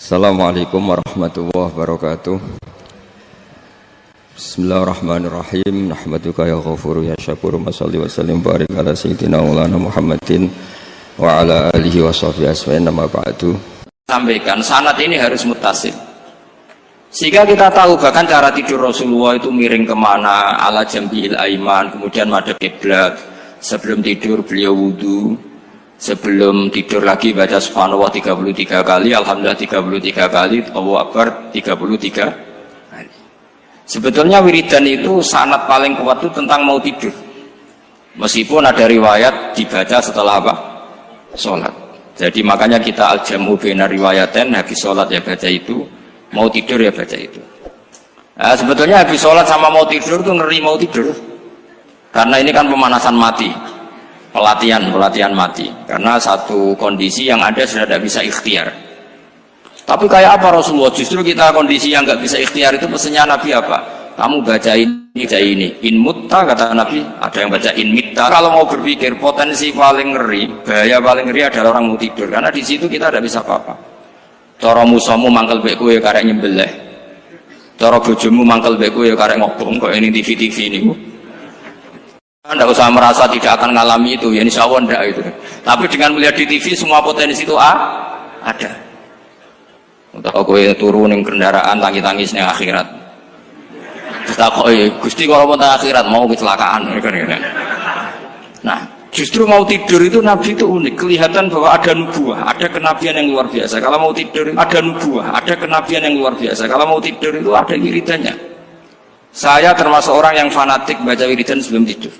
Assalamualaikum warahmatullahi wabarakatuh. Bismillahirrahmanirrahim. Nahmaduka ya ghafuru ya syakuru. Mashalli wa sallim barik ala sayyidina maulana Muhammadin wa ala alihi wa sahbihi asma'in. Nama ba'du. Sampaikan sanad ini harus muttasil, sehingga kita tahu bahkan cara tidur Rasulullah itu miring kemana, ala jambil aiman, kemudian madhab kiblat. Sebelum tidur beliau wudu, sebelum tidur lagi baca subhanallah 33 kali, alhamdulillah 33 kali, Allahu akbar 33 kali. Sebetulnya wiridan itu sanad paling kuat itu tentang mau tidur, meskipun ada riwayat dibaca setelah apa? Sholat. Jadi makanya kita al-jamu baina riwayaten, habis sholat ya baca itu, mau tidur ya baca itu. Nah, sebetulnya habis sholat sama mau tidur itu ngeri mau tidur, karena ini kan pemanasan mati, pelatihan mati, karena satu kondisi yang ada sudah tidak bisa ikhtiar. Tapi kayak apa Rasulullah? Justru kita kondisi yang nggak bisa ikhtiar itu pesannya Nabi apa? Kamu baca ini, in mutta, kata Nabi. Ada yang baca in mitta. Kalau mau berpikir potensi paling ngeri, bahaya paling ngeri adalah orang mau tidur, karena di situ kita tidak bisa apa-apa. Cara musuhmu mangkel beku ya karek nyembelih, cara bojomu mangkel beku ya karek ngobong, kok ini TV ini. Anda usah merasa tidak akan mengalami itu, ya insya Allah enggak itu. Tapi dengan melihat di TV semua potensi itu ada. Untuk aku turun yang kendaraan tangis-tangis yang akhirat. Kita kok Gusti kalau mau akhirat mau kecelakaan. Nah, justru mau tidur itu Nabi itu unik, kelihatan bahwa ada nubuah, ada kenabian yang luar biasa. Kalau mau tidur ada nubuah, ada kenabian yang luar biasa. Kalau mau tidur itu ada wiridannya. Saya termasuk orang yang fanatik baca wiridan sebelum tidur.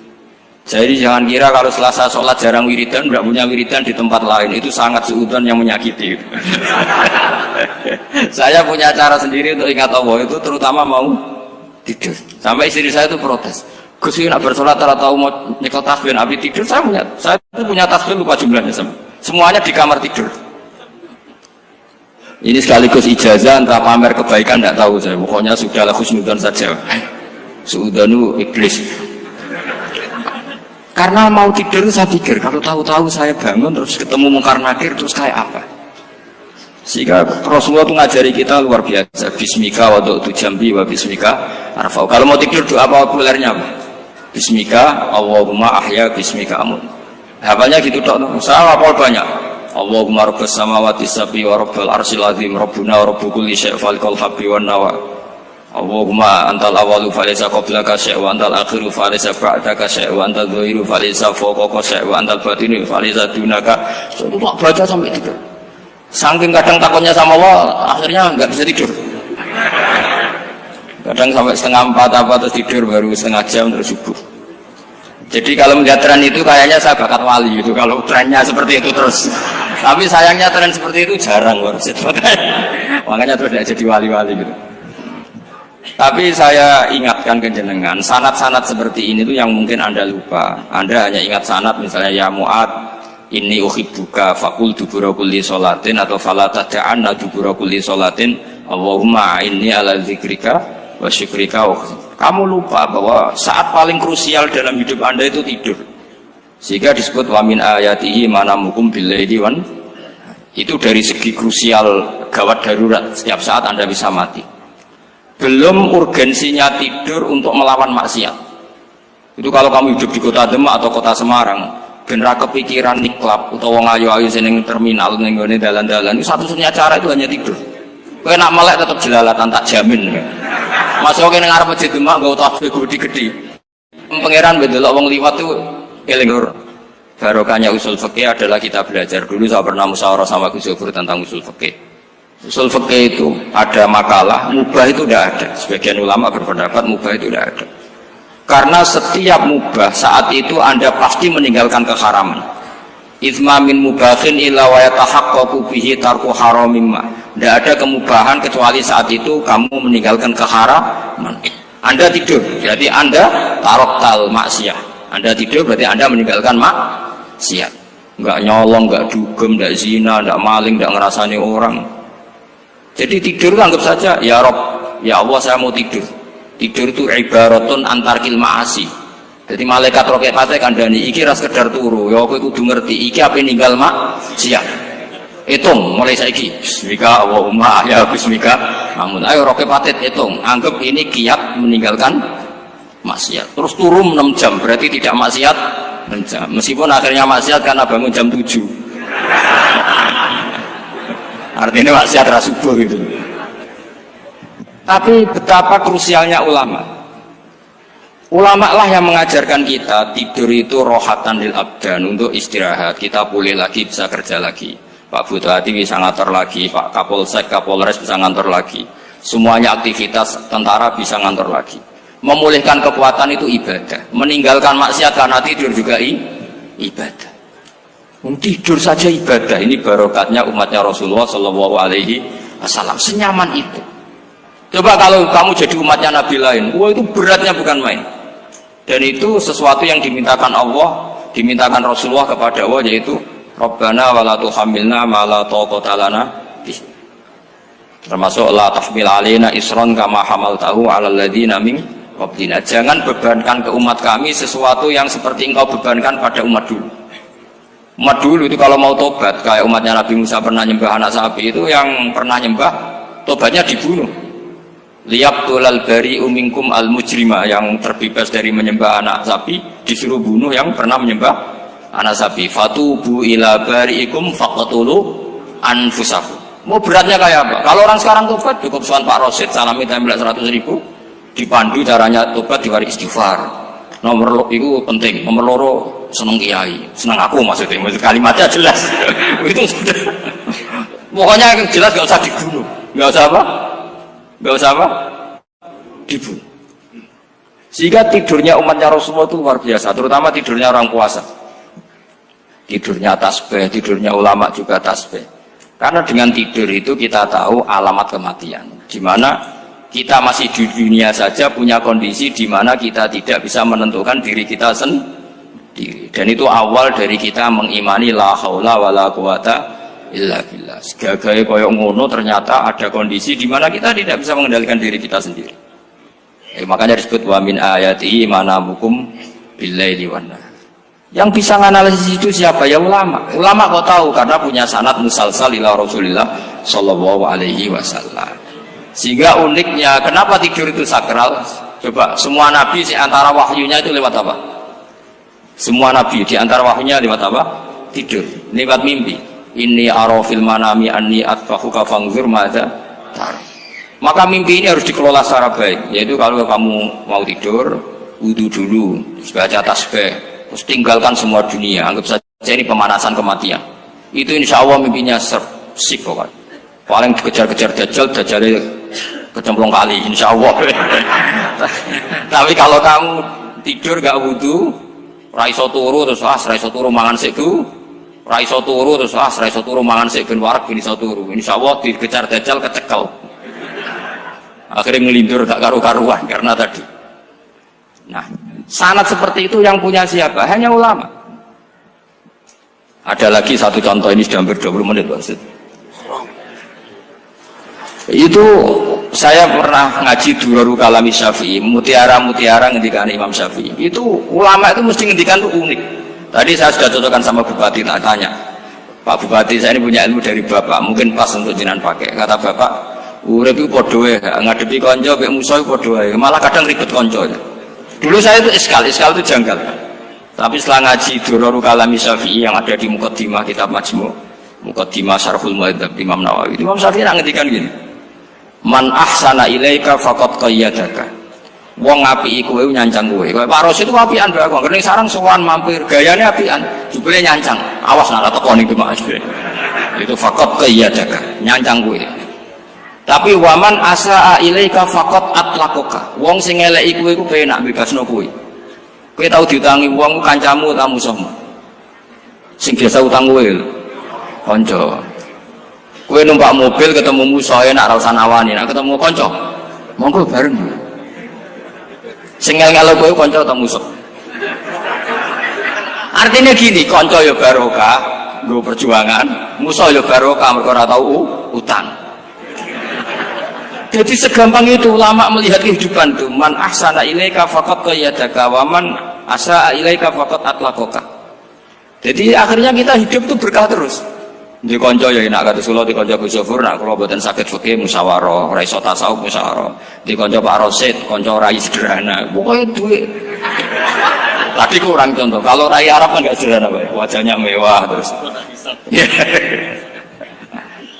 Jadi jangan kira kalau Selasa sholat jarang wiridan, tidak punya wiridan di tempat lain, itu sangat suudzon yang menyakiti. Saya punya cara sendiri untuk ingat Allah itu, terutama mau tidur. Sampai istri saya itu protes, Gus nak bersolat tahu mau nyekel tasbih habis tidur. Saya punya tasbih lupa jumlahnya, semuanya di kamar tidur. Ini sekaligus ijazah entah pamer kebaikan tidak tahu saya. Pokoknya sudahlah husnudzon saja. Suudzonu iblis. Karena mau tidur saya pikir kalau tahu-tahu saya bangun terus ketemu mungkar nakir terus kayak apa. Sehingga Rasulullah itu ngajari kita luar biasa. Bismika wa du'tu jambi wa bismika arfa'u. Kalau mau tidur doa apa populernya apa? Bismika Allahumma ahya bismika amun. Hafalnya gitu tok. Saya hafal banyak. Allahumma rabbas samawati sab'i wa rabbal arsyil azim rabbuna wa rabbu kulli syai' falikal habbi wan nawa. Allahumma antal awalu falaysa qablaka syai' wa antal akhiru falaysa ba'daka syai' wa antal dhahiru falaysa fawqaka syai' wa antal batinu falaysa dunaka. Itu tak baca sampai tidur. Saking kadang takutnya sama Allah, akhirnya nggak bisa tidur. Kadang sampai setengah 4 apa terus tidur baru setengah jam terus subuh. Jadi kalau melihat tren itu kayaknya saya bakat wali itu kalau trennya seperti itu terus. Tapi sayangnya tren seperti itu jarang warsid. Makanya terus tidak jadi wali-wali gitu. Tapi saya ingatkan ke jenengan, sanad-sanad seperti ini tuh yang mungkin Anda lupa. Anda hanya ingat sanad misalnya ya Mu'ad inni uhibbuka faqul dubura kulli sholatin atau fala tad'anna dubura kulli sholatin Allahumma inni ala dzikrika wa syukrika. Kamu lupa bahwa saat paling krusial dalam hidup Anda itu tidur. Sehingga disebut wa min ayatihi manamukum billaili wan. Itu dari segi krusial gawat darurat, setiap saat Anda bisa mati. Belum urgensinya tidur untuk melawan maksiat. Itu kalau kamu hidup di kota Demak atau kota Semarang, bener kepikiran niklap atau wong ayu-ayu seneng terminal ning ngene dalan-dalan, itu satu-satunya cara itu hanya tidur. Kowe nak melek tetap jelalatan tak jamin. Masuk ning ngarep masjid Demak nggo tasbih gede-gede. Pangeran bendelok wong liwat tuh eling lur. Barokahnya usul fikih adalah kita belajar dulu. Saya pernah musyawarah sama Gus Zufur tentang usul fikih. Usul fikih itu ada makalah mubah itu tidak ada. Sebagian ulama berpendapat mubah itu tidak ada. Karena setiap mubah saat itu Anda pasti meninggalkan keharaman. Itsma min mubahin illa wa yatahaqqaqu bihi tarku haramimma. Tidak ada kemubahan kecuali saat itu kamu meninggalkan keharaman. Anda tidur, berarti Anda taroktal maksiyah. Anda tidur berarti Anda meninggalkan maksiat. Enggak nyolong, enggak dugem, enggak zina, enggak maling, enggak ngerasani orang. Jadi tidur anggap saja ya Rob, ya Allah saya mau tidur. Tidur itu ibaratun antarkil ma'asi. Jadi malaikat roket pate kandhani iki ra sekedar turu, ya kowe kudu ngerti iki ape ninggal maksiat. hitung mulai saiki bismika Allahumma ya bismika amun ayo roke patit hitung anggap ini kiat meninggalkan maksiat terus turun 6 jam berarti tidak maksiat 6 jam meskipun akhirnya maksiat karena bangun jam 7 artinya maksiat rasubuh gitu. Tapi betapa krusialnya ulama lah yang mengajarkan kita tidur itu rohatan lil abdan untuk istirahat kita pulih lagi bisa kerja lagi. Pak Bupati bisa ngantor lagi, Pak Kapolsek, Kapolres bisa ngantor lagi. Semuanya aktivitas tentara bisa ngantor lagi. Memulihkan kekuatan itu ibadah. Meninggalkan maksiat karena tidur juga ibadah. Tidur saja ibadah. Ini barokatnya umatnya Rasulullah Shallallahu Alaihi Wasallam. Senyaman itu. Coba kalau kamu jadi umatnya Nabi lain, wah itu beratnya bukan main. Dan itu sesuatu yang dimintakan Allah, dimintakan Rasulullah kepada Allah yaitu Rabbana wala tuhamilna ma la taqata lana bih. Termasuk la tahmil alaina isron kama hamaltahu 'alal ladzina min qablina. Jangan bebankan ke umat kami sesuatu yang seperti engkau bebankan pada umat dulu. Umat dulu itu kalau mau tobat kayak umatnya Nabi Musa pernah nyembah anak sapi itu yang pernah nyembah tobatnya dibunuh. Liyaqtulal bari'u minkum al mujrima yang terbebas dari menyembah anak sapi disuruh bunuh yang pernah menyembah anak sapi. Fatubu ila bari'ikum faqtulu anfusakum. Mau beratnya kayak apa? Kalau orang sekarang tobat cukup soal Pak Rosid salami tempel 100.000 dipandu caranya tobat diwari istighfar. Nomor itu penting. Nomor loro seneng kiai, seneng aku maksudnya kalimatnya jelas. Itu sudah. Pokoknya yang jelas gak usah dibunuh. Gak usah apa? Gak usah apa? Dibunuh. Sehingga tidurnya umatnya Rasulullah itu luar biasa, terutama tidurnya orang puasa. Tidurnya tasbih, tidurnya ulama juga tasbih. Karena dengan tidur itu kita tahu alamat kematian. Di mana kita masih di dunia saja punya kondisi di mana kita tidak bisa menentukan diri kita sendiri. Dan itu awal dari kita mengimani la haula wala quwata illa billah. Segagai koyok ngono ternyata ada kondisi di mana kita tidak bisa mengendalikan diri kita sendiri. Makanya disebut wa min ayatihi manamukum billaili wan nahar. Yang bisa menganalisis itu siapa? Ya ulama. Ulama kok tahu karena punya sanad musalsal ila Rasulillah sallallahu alaihi wasallam. Sehingga uniknya kenapa tidur itu sakral? Coba semua nabi di antara wahyunya itu lewat apa? Semua nabi di antara wahyunya lewat apa? Tidur, lewat mimpi. Inni ara fil manami anni atfahuka fanzur madza tar. Maka mimpi ini harus dikelola secara baik. Yaitu kalau kamu mau tidur, wudu dulu, baca tasbih, terus tinggalkan semua dunia, anggap saja ini pemanasan kematian. Itu insya Allah mimpinya sip pokoknya. Paling dikejar-kejar Dajjal kecemplung kali, insya Allah. Tapi kalau kamu tidur gak wudu, raiso turu terus raiso turu mangan seku, raiso turu terus raiso turu mangan sek ben warak ben iso turu. Insya Allah dikejar Dajjal kecekel. Akhirnya ngelindur tak karu-karuan karena tadi. Nah, sanad seperti itu yang punya siapa? Hanya ulama. Ada lagi satu contoh, ini sudah hampir 20 menit maksud. Itu saya pernah ngaji Durarul Kalami Syafi'i, mutiara-mutiara ngendikan Imam Syafi'i. Itu ulama itu mesti ngendikan itu unik. Tadi saya sudah cocokkan sama Bupati, tak tanya, Pak Bupati saya ini punya ilmu dari Bapak, mungkin pas untuk jenengan pakai. Kata Bapak, urip iku padha wae, ngadepi kanca mek musuh iku padha wae, malah kadang ribet kanca. Dulu saya itu iskal itu janggal. Tapi setelah ngaji Durarul Kalami Syafi'i yang ada di Muqaddimah kitab Majmu', Muqaddimah Syarhul Muhadzab Imam Nawawi. Imam Syafi'i ngendikan gini. Man ahsana ilaika faqad qayyadaka. Wong ngapiki kowe nyancang kowe. Kayak Pak Rosid itu apian bae kok. Ngene sarang sowan mampir, gayane apian, jebule nyancang. Awas nek teko ning Demak. Itu faqad qayyadaka, nyancang kowe. Tapi waman asaa ilaika faqad atlaqaka. Wong sing eleki kowe iku penak bebasno kowe. Kowe tau diutangi wong kancamu ta musuhmu? Sing biasa utang kowe lho. Kanca. Kowe numpak mobil ketemu musuh enak ra usah nawani, nek ketemu kanca monggo bareng. Sing ngel-ngelo kowe kanca atau musuh? Artinya gini, kanca ya barokah, nggo perjuangan, musuh ya barokah mergo ora tau utang. Jadi segampang itu ulama melihat kehidupan itu. Man ahsana ilaika faqad qayyadaka wa man asaa ilaika faqad atlaqaka. Jadi akhirnya kita hidup itu berkah terus. Di konco ya enak kata Solo, di konco Gus Yofur, nak kalau buatan sakit fikih musyawarah, ora iso tasawuf musyawarah. Di konco Pak Rosid, konco rai sederhana. Pokoknya duit. Tadi kurang contoh. Kalau rai Arab kan nggak sederhana, Pak. Wajahnya mewah terus.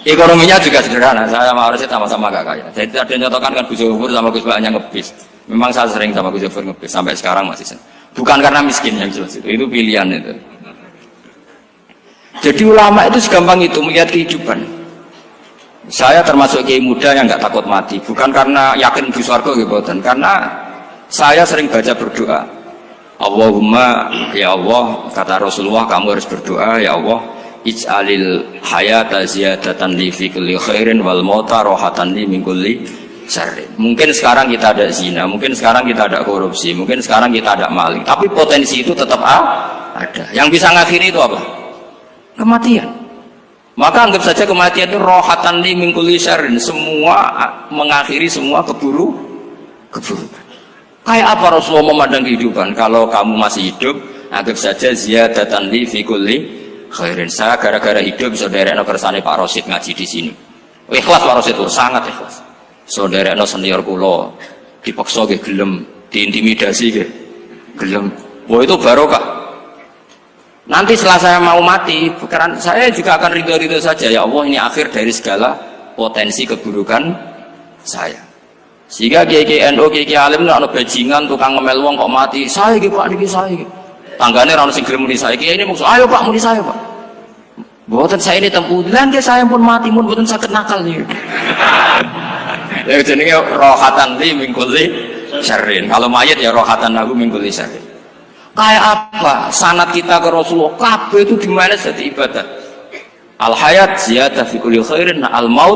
Ekonominya juga sederhana. Saya sama Rosid sama-sama gak kaya. Jadi ada yang contohkan kan Gus Yofur sama Gus Baknya ngebis. Memang saya sering sama Gus Yofur ngebis sampai sekarang masih sering. Bukan karena miskin yang jelas itu pilihan itu. Jadi ulama itu segampang itu melihat kehidupan. Saya termasuk kiai muda yang nggak takut mati, bukan karena yakin di surga gitu, karena saya sering baca berdoa. Allahumma ya Allah, kata Rasulullah, kamu harus berdoa ya Allah, ij'alil hayata ziyadatan li fi kulli khairin wal mauta rohatan li min kulli syarrin. Mungkin sekarang kita ada zina, mungkin sekarang kita ada korupsi, mungkin sekarang kita ada maling, tapi potensi itu tetap ada. Yang bisa ngakhiri itu apa? Kematian. Maka anggap saja kematian itu rohatan li min kulli syarrin, semua mengakhiri semua keburukan. Kayak apa Rasulullah memandang kehidupan? Kalau kamu masih hidup, anggap saja ziyadatan li fi kulli khairin. Saya gara-gara hidup saudara kersane Pak Rosid ngaji di sini. Ikhlas Pak Rosid itu sangat ikhlas. Saudara senior kula dipaksa nggih gelem, diintimidasi nggih gelem. Wah itu barokah. Nanti setelah saya mau mati, karena saya juga akan ridho-ridho saja. Ya Allah, ini akhir dari segala potensi keburukan saya. Sehingga kiai-kiai NU, kiai-kiai alim ada bajingan, tukang ngemel wong kok mati. Saya gitu Pak, niki saya gitu. Tanggane ra ono sing gelem muni saya. Kiai ini maksud, ayo Pak muni saya Pak. Mboten saya ini tempuh. Lan saya pun mati mun mboten saged nakal niku. Ya jenenge rohatan li min kulli syarrin. Kalau mayit ya rohatan lahu min kulli syarrin. Kayak apa sanad kita ke Rasulullah, kabeh itu dimana jadi ibadah. Al hayat ziyadah fi kulli khairin, al maut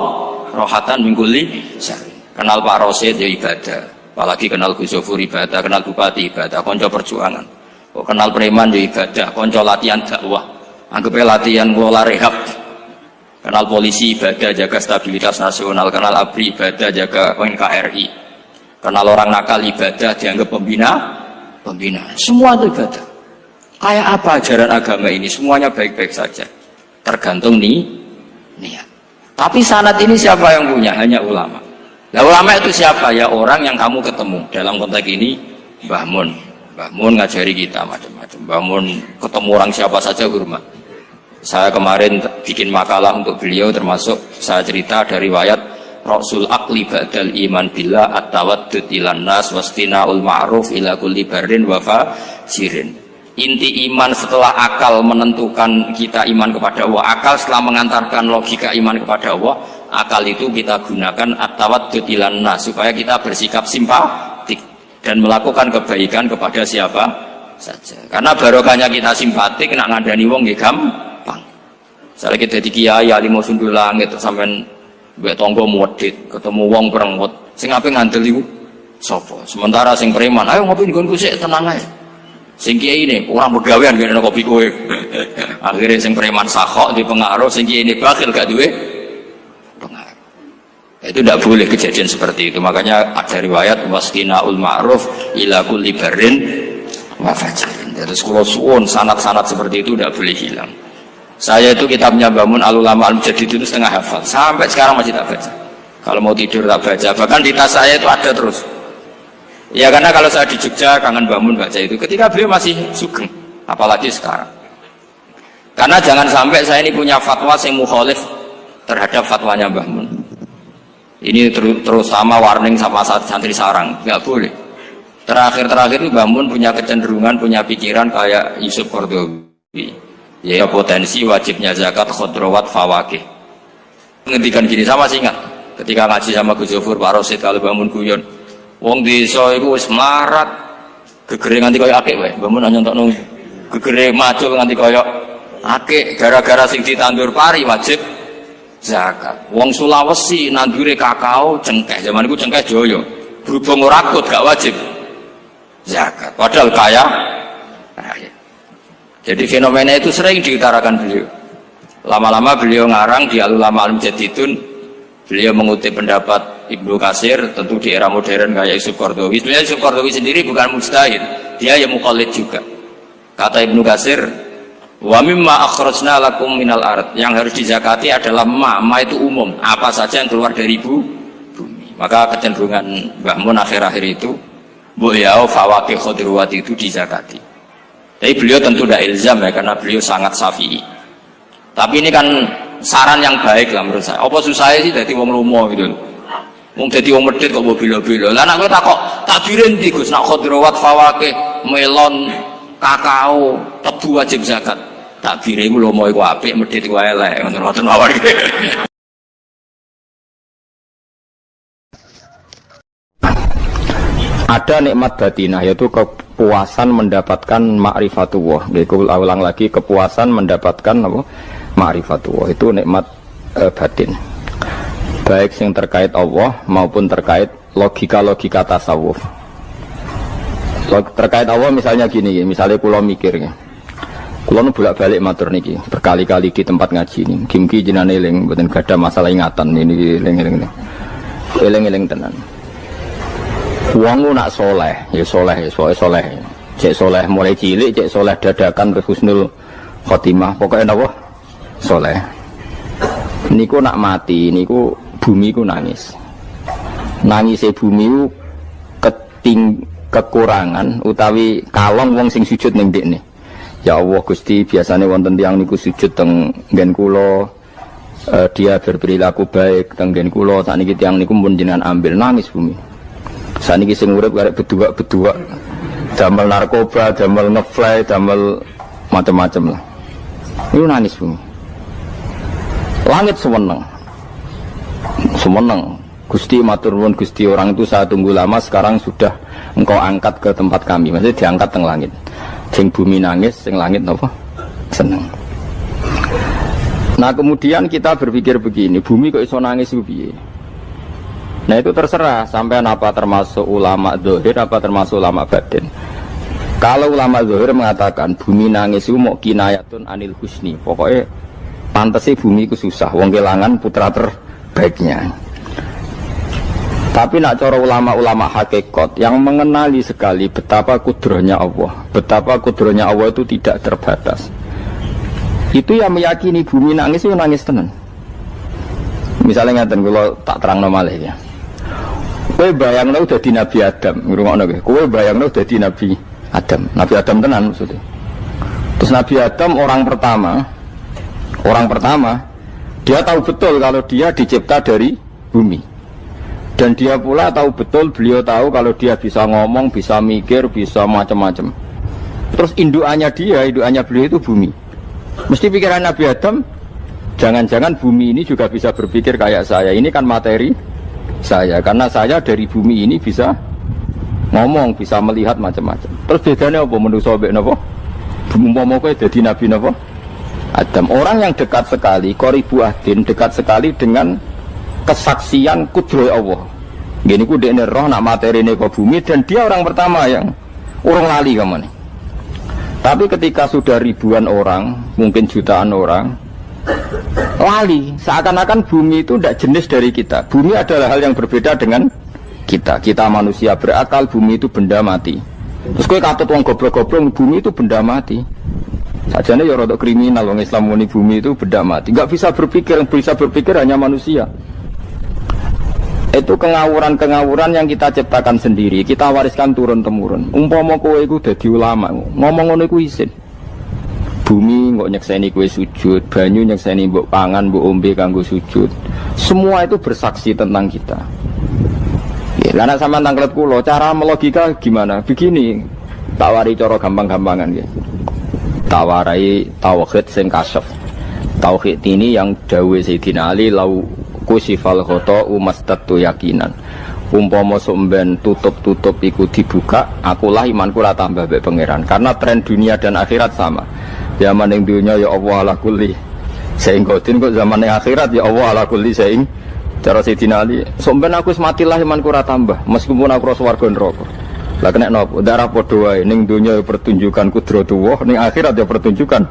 rohatan min kulli syarrin. Kenal Pak Rosid ya ibadah, apalagi kenal Gus Yofur ibadah, kenal bupati ibadah, konco perjuangan. Kok kenal preman ya ibadah, konco latihan dakwah, anggapnya latihan ngelola rehab. Kenal polisi ibadah, jaga stabilitas nasional, kenal ABRI ibadah, jaga NKRI. Kenal orang nakal ibadah, dianggap pembina. Semua itu ibadah. Kayak apa ajaran agama ini? Semuanya baik-baik saja, tergantung niat. Tapi sanad ini siapa yang punya? Hanya ulama. Nah ulama itu siapa? Ya orang yang kamu ketemu. Dalam konteks ini Mbah Mun ngajari kita macam-macam. Mbah Mun ketemu orang siapa saja hormat. Saya kemarin bikin makalah untuk beliau, termasuk saya cerita dari riwayat Rasul akli ba'dal iman billah at-tawaddud ilan nas wastina'ul ma'ruf ila kulli barrin wa fajirin. Inti iman setelah akal menentukan kita iman kepada Allah, akal setelah mengantarkan logika iman kepada Allah, akal itu kita gunakan at-tawaddud ilan nas supaya kita bersikap simpatik dan melakukan kebaikan kepada siapa saja. Karena barokahnya kita simpatik, nak ngandani wong nggih gampang. Misalnya kita di kiai alim sundul langit sampean mbek tangga modit, ketemu wong perengut, sing ape ngandel iku sapa? Sementara sing preman, ayo ngopi nggonku sik tenang ae. Sing kiai ini orang begawean ngene kopi kowe. Akhirnya sing preman sakhok di pengaruh, sing kiai ini bakhil gak duwe pengaruh. Itu tidak boleh kejadian seperti itu. Makanya ada riwayat wasqinaul ma'ruf ila kulli barrin wa fajirin. Terus kula suwun sanad-sanad seperti itu tidak boleh hilang. Saya itu kitabnya Bangun Al-Ulama Al-Mujaddid itu setengah hafal, sampai sekarang masih tak baca. Kalau mau tidur tak baca, bahkan di tas saya itu ada terus. Ya karena kalau saya di Jogja kangen Bangun baca itu, ketika beliau masih sugeng, apalagi sekarang. Karena jangan sampai saya ini punya fatwa yang mukhalif terhadap fatwanya Bangun. Ini terutama warning sama santri sarang, nggak boleh. Terakhir itu Bangun punya kecenderungan, punya pikiran kayak Yusuf Qaradawi. Ya potensi wajibnya zakat khodrowat fawakih. Ngendikan gini sama sih ingat ketika ngaji sama Gus Yofur Pak Rosid kalau bangun guyon wong desa iku wis melarat gegere nganti kaya akeh wae bangun nyontokno gegere macul nganti kaya akeh gara-gara sing ditandur pari wajib zakat. Wong Sulawesi nandure kakao cengkeh, zaman iku cengkeh joyo berhubung ora akut gak wajib zakat padahal kaya raya. Jadi fenomena itu sering diutarakan beliau. Lama-lama beliau ngarang di Al-Ulama Al-Mujaddidun, beliau mengutip pendapat Ibnu Katsir, tentu di era modern kayak Yusuf Qaradawi. Sebenarnya Yusuf Qaradawi sendiri bukan mujtahid, dia yang muqallid juga. Kata Ibnu Katsir, Wa mimma akhrajna lakum minal ard. Yang harus dizakati adalah ma itu umum, apa saja yang keluar dari bumi. Maka kecenderungan Mbah Mun akhir-akhir itu mbok ya fawaqih khudrawat itu dizakati. Tapi beliau tentu tidak ilzam ya, karena beliau sangat syafi'i. Tapi ini kan saran yang baik lah menurut saya. Apa susah sih dadi wong lomo gitu. Wong dadi wong medhit kok mbok bila-bila. Lah nek kowe takok takbire ndi Gus, nek khudrawat fawaqih melon kakao tebu wajib zakat. Takbire iku lomo iku apik, medhit iku elek, ngoten mawon. Ada nikmat batinah, yaitu kepuasan mendapatkan ma'rifatullah. Aku ulang lagi, kepuasan mendapatkan apa? Ma'rifatullah. Itu nikmat batin. Baik yang terkait Allah maupun terkait logika-logika tasawuf. Terkait Allah misalnya gini, misalnya kulo mikirnya. Kulo nu bolak-balik matur niki, berkali-kali di tempat ngaji ini. Kimki jenane eling, mboten gadah masalah ingatan ini eling-eling. Eling-eling tenan. Wong nak soleh, ya soleh, soleh. Cek soleh mulai cilik, cek soleh dadakan ke husnul khotimah. Pokoknya apa? Soleh. Niku nak mati, niku bumi ku nangis. Nangisnya bumi ku kekurangan utawi kalong wong sing sujud ning ndekne. Ya Allah Gusti, biasanya wonten tiyang niku sujud teng nggen kula, dia berperilaku baik teng nggen kula, sakniki tiyang niku pun jenengan ambil, nangis bumi. Saniki sing urip karek bedua-bedua, damel narkoba, damel ngefly, damel macam-macam lah. Itu nangis bumi. Langit semeneng. Gusti matur nuwun Gusti, orang itu saya tunggu lama, sekarang sudah engkau angkat ke tempat kami. Maksudnya diangkat teng langit. Sing bumi nangis, sing langit napa? Seneng. Nah kemudian kita berpikir begini, bumi kok iso nangis piye? Nah itu terserah sampai apa termasuk ulama zahir apa termasuk ulama batin. Kalau ulama zahir mengatakan bumi nangis itu mau kinayatun anil husni, pokoknya pantasnya bumi itu susah, wong kelangan putra terbaiknya. Tapi nak cara ulama-ulama hakikat yang mengenali sekali betapa kudrohnya Allah, betapa kudrohnya Allah itu tidak terbatas. Itu yang meyakini bumi nangis itu nangis tenan. Misalnya ngaten kalau tak terang malih ya. Kowe bayangno dadi Nabi Adam, ngrungokno kowe. Kowe bayangno dadi Nabi Adam. Nabi Adam tenan maksudnya. Terus Nabi Adam orang pertama, dia tahu betul kalau dia dicipta dari bumi. Dan dia pula tahu betul, beliau tahu kalau dia bisa ngomong, bisa mikir, bisa macam-macam. Terus indukannya beliau itu bumi. Mesti pikiran Nabi Adam, jangan-jangan bumi ini juga bisa berpikir kayak saya. Ini kan materi saya, karena saya dari bumi ini bisa ngomong, bisa melihat macam-macam. Terus bedanya apa manusia mbek napa? Umpama kowe dadi nabi napa? Adam. Orang yang dekat sekali, qoribu ahdin, dekat sekali dengan kesaksian kudroh Allah. Gini ku dekne roh nak materine kok bumi, dan dia orang pertama yang urung lali kamane. Tapi ketika sudah ribuan orang, mungkin jutaan orang lali, seakan-akan bumi itu tidak jenis dari kita. Bumi adalah hal yang berbeda dengan kita. Kita manusia berakal, bumi itu benda mati. Terus kowe katut wong goblok-goblok, bumi itu benda mati. Sajane ya rada kriminal wong Islam muni bumi itu benda mati. Enggak bisa berpikir, yang bisa berpikir hanya manusia. Itu kengawuran-kengawuran yang kita ciptakan sendiri, kita wariskan turun-temurun. Umpama kowe iku dadi ulama, ngomong ngono iku isin. Bumi nggak nyekseni kue sujud, banyu nyekseni mbok pangan, mbok ombe kanggo sujud. Semua itu bersaksi tentang kita. Ya, lana sama tangklet kulo, cara melogika gimana? Begini, tawari cara gampang-gampangan ya. Tawarai tauhid sing kasyaf. Tauhid ini yang dawe Sayyidina Ali lau kusifal khoto umastatu yakinan. Umpama somben tutup-tutup iku dibuka, akulah imanku lah tambah mbek pangeran. Karena tren dunia dan akhirat sama. Zaman yang dunia ya Allah ala kulli saing godin, kok zaman yang akhirat ya Allah ala kulli saing. Cara Sayyidina Ali, somben aku sematilah imanku ora tambah meskipun aku ora swarga neraka. Lah kena napa? Darah padha wae ning dunia ya pertunjukan kudratullah, ning akhirat ya pertunjukan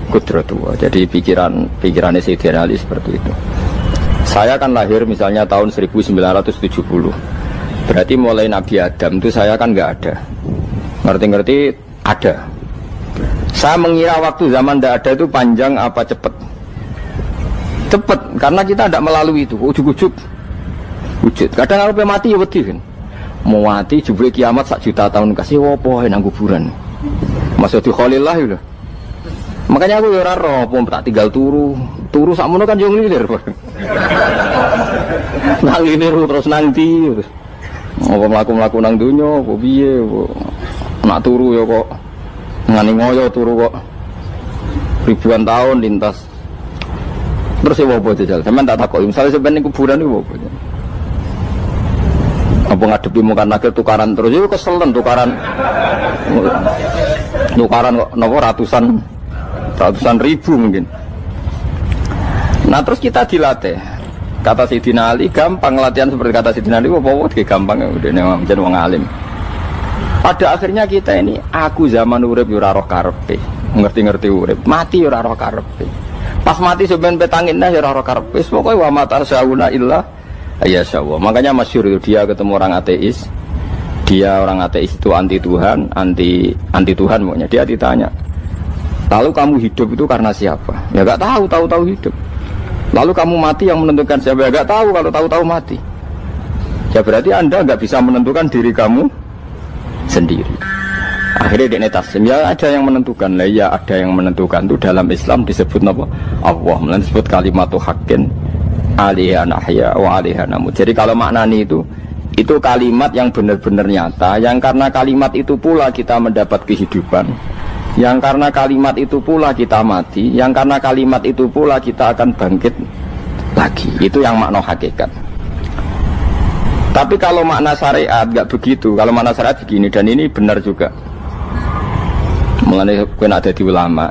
kudratullah. Jadi pikirannya Sayyidina Ali seperti itu. Saya kan lahir misalnya tahun 1970. Berarti mulai Nabi Adam itu saya kan nggak ada. Ngerti-ngerti ada. Saya mengira waktu zaman tidak ada itu panjang apa cepat? Cepat, karena kita tidak melalui itu. Ujuk-ujuk wujud. Kadang kalau mati ya wedi kan. Mau mati jebule kiamat 1 juta tahun kasih apa nang kuburan. Maksud Khalillah itu. Makanya aku ya ora roh, tak tinggal turu sakmono kan yo nglilir. Nang nglilir terus nang ndi. Apa mlaku-mlaku nang donya apa piye nak turu ya kok ngani ngoyo turu kok ribuan tahun lintas. Terus ya apa jajal? Sampeyan tak takoki, misale sampeyan ning kuburan iku apa? Apa ngadepi muka nakil tukaran terus itu keselen tukaran kok nopo ratusan ribu mungkin. Nah terus kita dilatih. Kata Sayyidina Ali gampang latihan seperti kata Sayyidina Ali apa gampang udah jadi wong alim. Pada akhirnya kita ini aku zaman urip yo ora roh karepe, ngerti-ngerti urip, mati yo ora roh karepe. Pas mati sampean petangin dah yo ora roh karepe, pokoke wa mata sauna illa ya Allah. Makanya masyhur itu dia ketemu orang ateis. Dia orang ateis itu anti Tuhan, anti Tuhan pokoknya. Dia ditanya, lalu kamu hidup itu karena siapa? Ya gak tahu hidup. Lalu kamu mati yang menentukan siapa? Ya gak tahu, kalau tahu mati. Ya berarti Anda gak bisa menentukan diri kamu sendiri. Akhirnya dia taslim, ya ada yang menentukan. Lah ya ada yang menentukan itu dalam Islam disebut apa? Allah, disebut kalimatu haqqin alaiha nahya wa alaiha namut. Jadi kalau maknani itu kalimat yang benar-benar nyata, yang karena kalimat itu pula kita mendapat kehidupan, yang karena kalimat itu pula kita mati, yang karena kalimat itu pula kita akan bangkit lagi. Itu yang makna hakikat. Tapi kalau makna syariat nggak begitu. Kalau makna syariat begini, dan ini benar juga. Mengenai kena ada di ulama,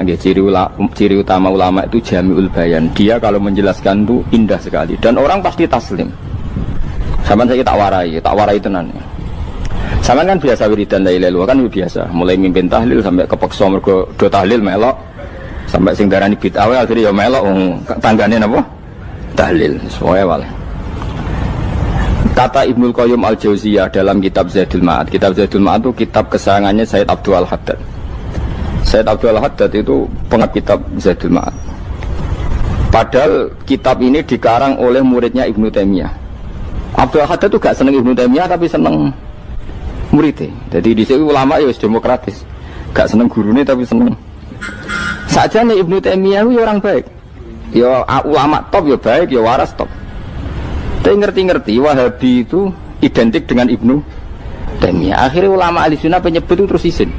ciri utama ulama itu jami'ul bayan. Dia kalau menjelaskan itu indah sekali dan orang pasti taslim. Sama saya tak warai tenan. Sama kan biasa wiridan la ilaha illallah kan biasa, mulai mimpin tahlil sampai kepeksa mergo do tahlil melok, sampai sing darani bid'ah akhirnya ya melok tanggane napa? Tahlil. Soale wae. Kata Ibnul Qayyim Al-Jauziyah dalam kitab Zadul Ma'ad. Kitab Zadul Ma'ad itu kitab kesayangannya Sayyid Abdul Al-Haddad. Sayyid Abdul Al-Haddad itu pengarang kitab Zadul Ma'ad. Padahal kitab ini dikarang oleh muridnya Ibnu Taimiyah. Abdul Al-Haddad itu gak seneng Ibnu Taimiyah tapi seneng muridnya. Jadi di sini ulama ya demokratis. Gak seneng gurunya tapi seneng. Saja nih Ibnu Taimiyah itu orang baik. Ya ulama top ya baik, ya waras top. Tapi ngerti-ngerti Wahabi itu identik dengan Ibnu Taimiyah. Akhirnya ulama ahli sunnah penyebut itu terus izin.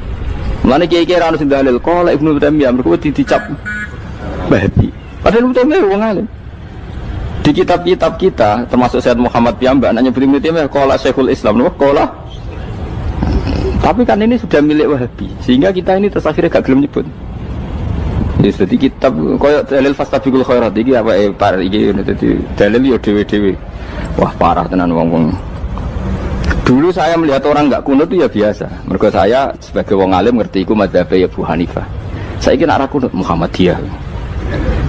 Mulane kiai-kiai ra ono sing dalil kala Ibnu Taimiyah mergo dicap Wahabi. Padahal Ibnu Taimiyah wong alim. Di kitab-kitab kita termasuk Sayyid Muhammad piyambak nanya Ibnu Taimiyah kala Syekhul Islam lho kala. Tapi kan ini sudah milik Wahabi sehingga kita ini terus akhirnya gak gelem nyebut. Jadi kitab koyo dalil fastabiqul khairat iki apa par iki dadi dalil yo dhewe-dhewe. Wah parah tenan wong-wong. Dulu saya melihat orang enggak kunut itu ya biasa. Mergo saya sebagai wong alim ngerti iku madzhab Abu Hanifah. Saiki nek ora kunut Muhammadiyah.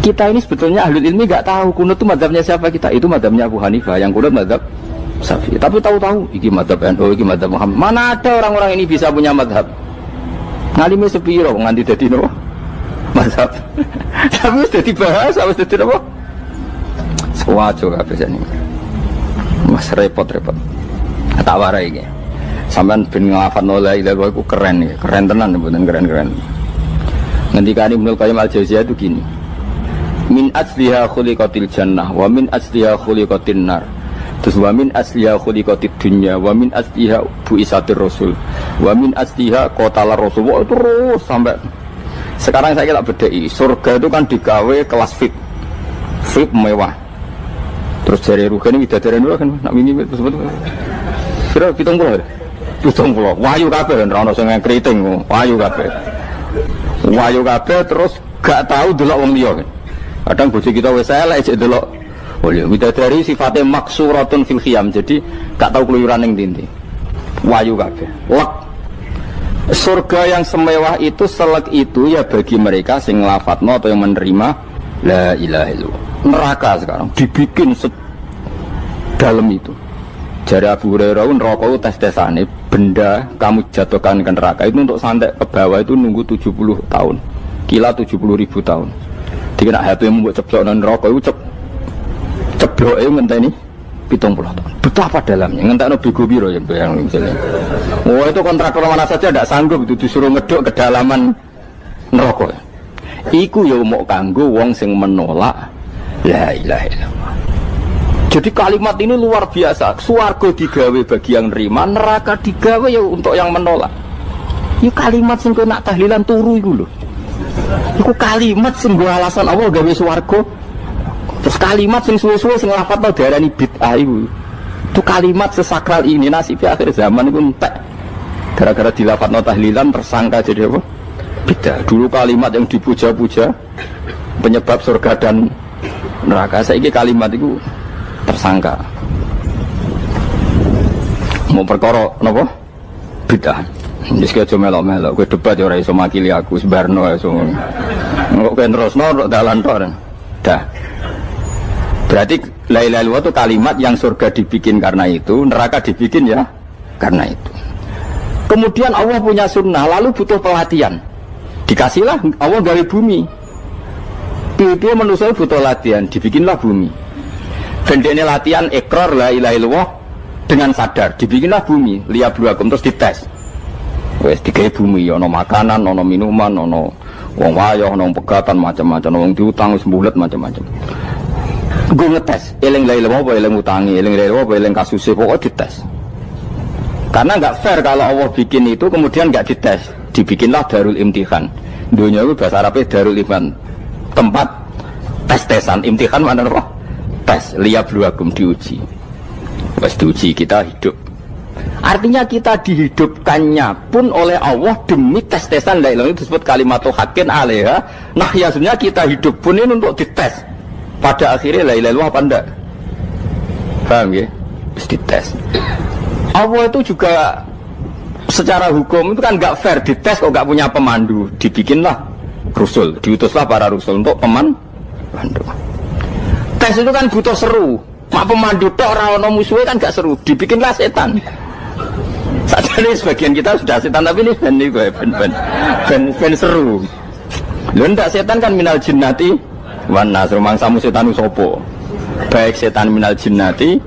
Kita ini sebetulnya ahli ilmi enggak tahu kunut itu madzhabnya siapa kita. Itu madzhabnya Abu Hanifah, yang kunut madzhab Syafi'i. Tapi tahu-tahu iki madzhab NU, iki madzhab Muhammad. Mana ada orang-orang ini bisa punya madzhab? Ngalime sepiro nganti dadi nopo? Madzhab. Tapi wis dadi bahasa, wis dadi nopo? Sewajo kabeh jane. Mas repot-repot. Tak warai iki. Sampeyan ben nglafadzno la ilaha illallah iku keren iki, keren tenan mboten keren-keren. Ngendikane Ibnu Qayyim Al-Jauziyah itu gini. Min asliha khuliqatil jannah wa min asliha khuliqatin nar. Terus wa min asliha khuliqatid dunya wa min asliha bu'isatir rasul wa min asliha qatalar rasul. Itu terus sampai sekarang saya tak bedai. Surga itu kan digawe kelas VIP. VIP mewah. Terus jari rugane widadari dulu kan nak mini tersebut. Kira 70. Wahyu kabeh ora ono sing kriting, wahyu kabeh. Wahyu kabeh terus gak tahu delok wong liya. Kadang bojo kita wis elek jek delok. Oh ya widadari sifatnya maksuratun fil khiyam. Jadi gak tahu keluyuran ning ndi. Wahyu kabeh. Lek surga yang semewah itu selek itu ya bagi mereka sing nglafatno atau yang menerima la ilaha illallah. Neraka sekarang dibikin dalam itu. Jari Abu Hurairah neraka itu tes-tesane benda kamu jatuhkan ke neraka itu untuk santai ke bawah itu nunggu 70 tahun. Kila 70.000 tahun. Dikena HP mu mbok ceblok nang neraka itu cebloke ngenteni 70 tahun. Betapa dalamnya, ngentekno bego piro ya bayang misalnya. Oh itu kontraktor mana saja tidak sanggup itu disuruh ngeduk kedalaman neraka. Iku ya mau kanggo wong sing menolak la ilaha illallah. Jadi kalimat ini luar biasa. Swarga digawe bagi yang nerima, neraka digawe ya untuk yang menolak. Ini kalimat sing kena tahlilan turu iku lho. Iku kalimat sing nggo alasan Allah gawe swarga. Terus kalimat sing suwe-suwe sing lafadzno diarani bid'ah iku. Itu kalimat sesakral ini nasibnya akhir zaman iku entek. Gara-gara dilafadzno tahlilan tersangka jadi apa? Bid'ah. Dulu kalimat yang dipuja-puja penyebab surga dan neraka. Saiki kalimat itu tersangka. Mau perkara napa? Bid'ah. Wis aja melok-melok, kowe debat ya ora iso makili aku sebarno iso. Kok kowe terusno dalan tok. Dah. Berarti la ilaha illallah itu kalimat yang surga dibikin karena itu, neraka dibikin ya karena itu. Kemudian Allah punya sunnah, lalu butuh pelatihan. Dikasihlah Allah gawe bumi. Dia manusia butuh latihan, dibikinlah bumi. Bendene latihan ikrar la ilaha illallah dengan sadar, dibikinlah bumi, liyabluwakum terus dites. Wes digawe bumi, ono makanan, ono minuman, ono wong wayah, ono pegatan macam-macam, wong diutang wis mbulet macam-macam. Gue ngetes, eling la ilaha illallah apa eling utangi, eling la ilaha illallah apa eling kasuse, pokoknya dites. Karena nggak fair kalau Allah bikin itu kemudian nggak dites, dibikinlah darul imtihan. Dunia itu bahasa Arabnya darul imtihan, tempat tes-tesan. Imtihan mana apa? Tes, liyabluwakum, diuji. Pas diuji kita hidup. Artinya kita dihidupkannya pun oleh Allah demi tes-tesan la ilaha, itu disebut kalimatu haqqin alaiha. Nah ya sebenarnya kita hidup pun ini untuk dites. Pada akhirnya la ilaha illallah apa enggak? Paham ya? Terus dites. Allah itu juga secara hukum itu kan nggak fair, dites kok nggak punya pemandu, dibikinlah rusul, diutuslah para rusul untuk pemandu. Tes itu kan butuh seru, mak pemandu tok ora ono musuhe kan gak seru, dibikinlah setan. Saat ini sebagian kita sudah setan tapi ini ben seru. Lho ndak setan kan minal jinnati wan nas, rumangsamu setan usopo. Baik setan minal jinnati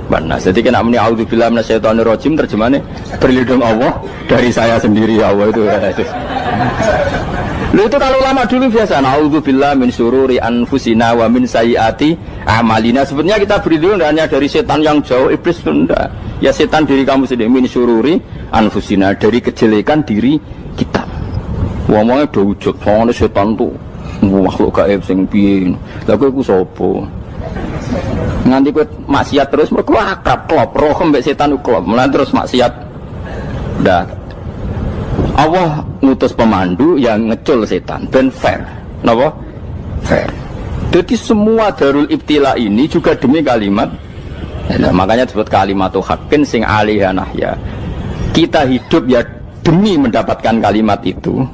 wan nas. Jadi kena muni auzubillahi minasyaitonir rajim, terjemahnya berlindung Allah dari saya sendiri ya Allah itu. Lalu itu kalau lama dulu biasa naudzubillah min syururi anfusina wa min sayyiati a'malina. Sebenarnya kita berlindung hanya dari setan yang jauh, iblis itu enggak. Ya setan diri kamu sendiri, min syururi anfusina, dari kejelekan diri kita. Ngomongnya do wujud, soalnya setan tuh makhluk gaib sing piye. Lah kowe iku sapa? Nganti kowe maksiat terus mergo akrab klop, roh mbek setan klop. Mulane terus maksiat. Dah Allah ngutus pemandu yang ngecul setan ben fair. Napa? Fair. Jadi semua darul ibtila ini juga demi kalimat. Nah, makanya disebut kalimatu haqqin sing alaiha nahya. Kita hidup ya demi mendapatkan kalimat itu.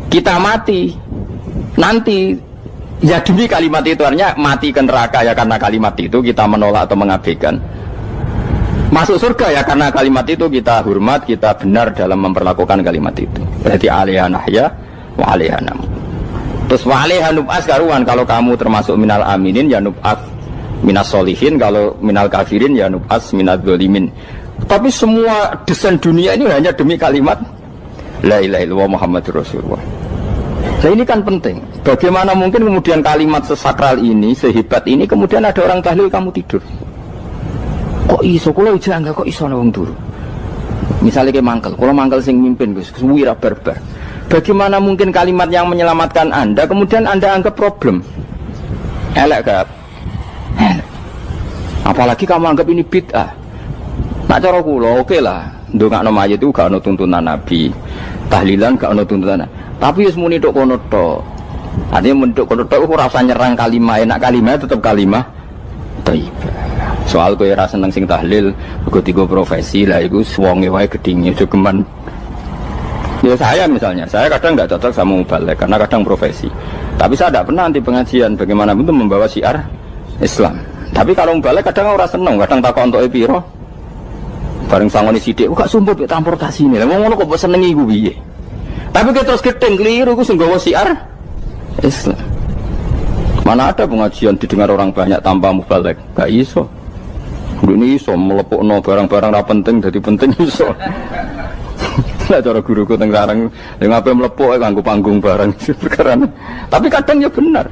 Kita mati nanti ya demi kalimat itu, artinya mati ke neraka ya karena kalimat itu kita menolak atau mengabaikan. Masuk surga ya karena kalimat itu kita hormat, kita benar dalam memperlakukan kalimat itu. Berarti alaiha nahya wa alaiha nam. Terus wa alaiha nub'as karuan, kalau kamu termasuk minal aminin ya nub'as minas solihin, kalau minal kafirin ya nub'as minal zolimin. Tapi semua desain dunia ini hanya demi kalimat la ilaha illallah Muhammadur Rasulullah. Nah ini kan penting. Bagaimana mungkin kemudian kalimat sesakral ini, sehebat ini, kemudian ada orang tahlil kamu tidur? Kok iso? Kalau jangga kok iso wong turu? Misalnya kayak mangkel, kalau mangkel sing mimpin Gus, wira barbar. Bagaimana mungkin kalimat yang menyelamatkan Anda kemudian Anda anggap problem? Elek gak? Elek. Apalagi kamu anggap ini bid'ah. Nak cara kula oke lah, ndongakno mayit itu gak ono tuntunan Nabi. Tahlilan gak ono tuntunan. Tapi wis muni tok kono tok. Artinya menduk kono tok ora usah nyerang kalimah, enak kalimah tetap kalimah thayyibah. Soal kowe ra seneng sing tahlil, mergo tiga profesi lah iku wonge wae gedhinge aja geman. Ya saya misalnya, saya kadang enggak cocok sama mubalek karena kadang profesi. Tapi saya tidak pernah anti pengajian, bagaimana pun membawa syiar Islam. Tapi kalau mubalek kadang ora seneng, kadang takok entuk piro Bareng sangoni sithik, kok sumpah mek transportasi ini. Lah ngono kok mbok senengi iku piye? Tapi kita terus gedeng keliru iku sing gawa siar Islam. Mana ada pengajian didengar orang banyak tanpa mubalek? Gak iso. Ini iso melepukno barang-barang ra penting jadi penting iso. Lah cara guruku teng Sarang ning ape melepuk kanggo panggung barang perkara. Tapi kadang ya benar.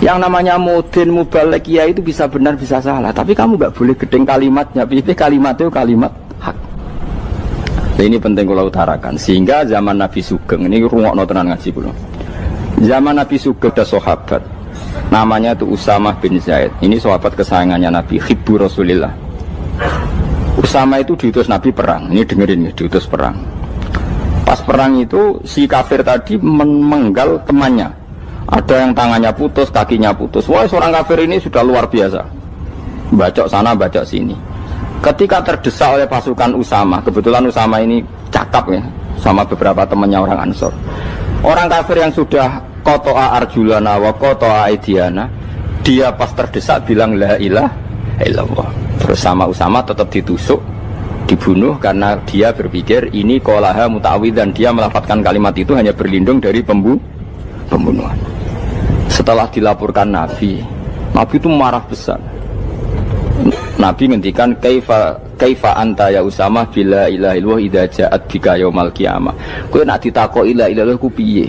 Yang namanya mudin mubalek ya itu bisa benar bisa salah, tapi kamu nggak boleh gedeng kalimatnya. Pilih kalimat itu kalimat hak. Nah, ini penting kalau utarakan. Sehingga zaman Nabi Sugeng ini rungokno tenan ngaji kula. Zaman Nabi Sugeng ada sahabat namanya itu Usamah bin Zaid. Ini sahabat kesayangannya Nabi, hibbu Rasulillah. Usama itu diutus Nabi perang. Ini dengerin ya, diutus perang. Pas perang itu si kafir tadi menggal temannya. Ada yang tangannya putus, kakinya putus. Wah, seorang kafir ini sudah luar biasa. Bacok sana, bacok sini. Ketika terdesak oleh pasukan Usama, kebetulan Usama ini cakap ya, sama beberapa temannya orang Ansor. Orang kafir yang sudah koto'a arjulana wa koto'a aidiana, dia pas terdesak bilang la ilaha illallah. Terus sama Usama tetap ditusuk, dibunuh karena dia berpikir ini qolaha muta'awwidzan, dia melafadzkan kalimat itu hanya berlindung dari pembunuhan. Setelah dilaporkan Nabi itu marah besar. Nabi ngendikan kaifa anta ya Usamah bila ilaha illallah idza ja'at bika yaumal qiyamah. Kowe nak ditakoki la ilaha illallah ku piye?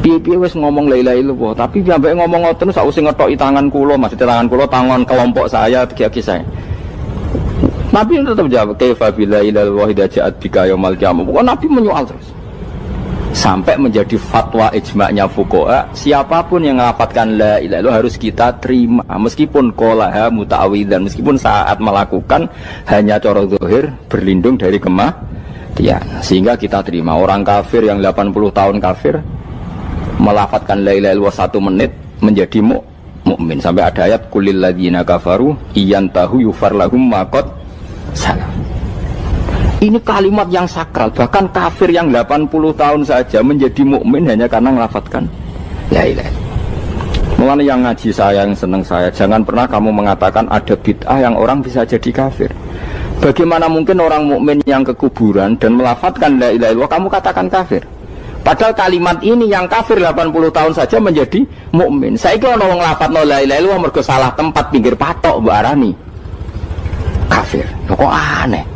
Piye wis ngomong la ilaha illallah, tapi sampai ngomong ngoten sak usih ngetoki tangan kula, maksudnya tangan kula tangan kelompok saya, tiga-tiga saya. Nabi tetap jawab kaifa bila ilaha illallah idza ja'at bika yaumal qiyamah. Pokoknya Nabi menyoal terus. Sampai menjadi fatwa ijma'nya fuqaha, siapapun yang melafadzkan la ilaha illallah harus kita terima meskipun qolaha muta'awwidzan, meskipun saat melakukan hanya cara zahir berlindung dari kematian, sehingga kita terima. Orang kafir yang 80 tahun kafir melafadzkan la ilaha illallah 1 menit menjadi mukmin. Sampai ada ayat qulil ladzina kafaru iyantahu yufar lahum ma qad salam. Ini kalimat yang sakral, bahkan kafir yang 80 tahun saja menjadi mukmin hanya karena melafadzkan la ilaha. Mulane yang ngaji saya, yang seneng saya, jangan pernah kamu mengatakan ada bid'ah yang orang bisa jadi kafir. Bagaimana mungkin orang mukmin yang ke kuburan dan melafadzkan la ilaha illallah kamu katakan kafir? Padahal kalimat ini yang kafir 80 tahun saja menjadi mukmin. Saiki ana wong nglafadzno la ilaha illallah mergo salah tempat pinggir patok mbok arani kafir. Kok aneh.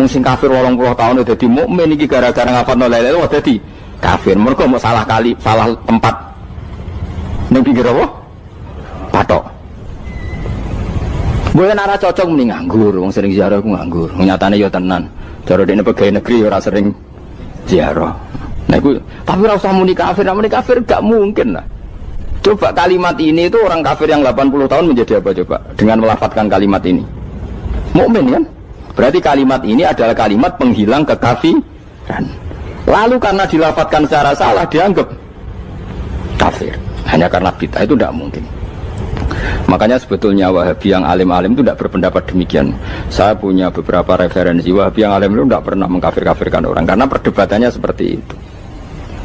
Sing kafir 80 tahun dadi mukmin iki gara-gara ngafalno la ilaha illallah dadi kafir. Mergo mau salah kali, salah tempat. Ning pinggir apa? Patok. Boleh nara cocok mending nganggur, wong sering ziarah ku nganggur. Nyatane ya tenan. Cara dekne pegawai negeri ora sering ziarah. Nah iku tapi ora usah muni kafir gak mungkin lah. Coba kalimat ini itu orang kafir yang 80 tahun menjadi apa coba? Dengan melafadzkan kalimat ini. Mukmin kan? Berarti kalimat ini adalah kalimat penghilang kekafiran. Lalu karena dilafadzkan secara salah dianggap kafir. Hanya karena bid'ah itu tidak mungkin. Makanya sebetulnya Wahabi yang alim-alim itu tidak berpendapat demikian. Saya punya beberapa referensi Wahabi yang alim itu tidak pernah mengkafir-kafirkan orang karena perdebatannya seperti itu.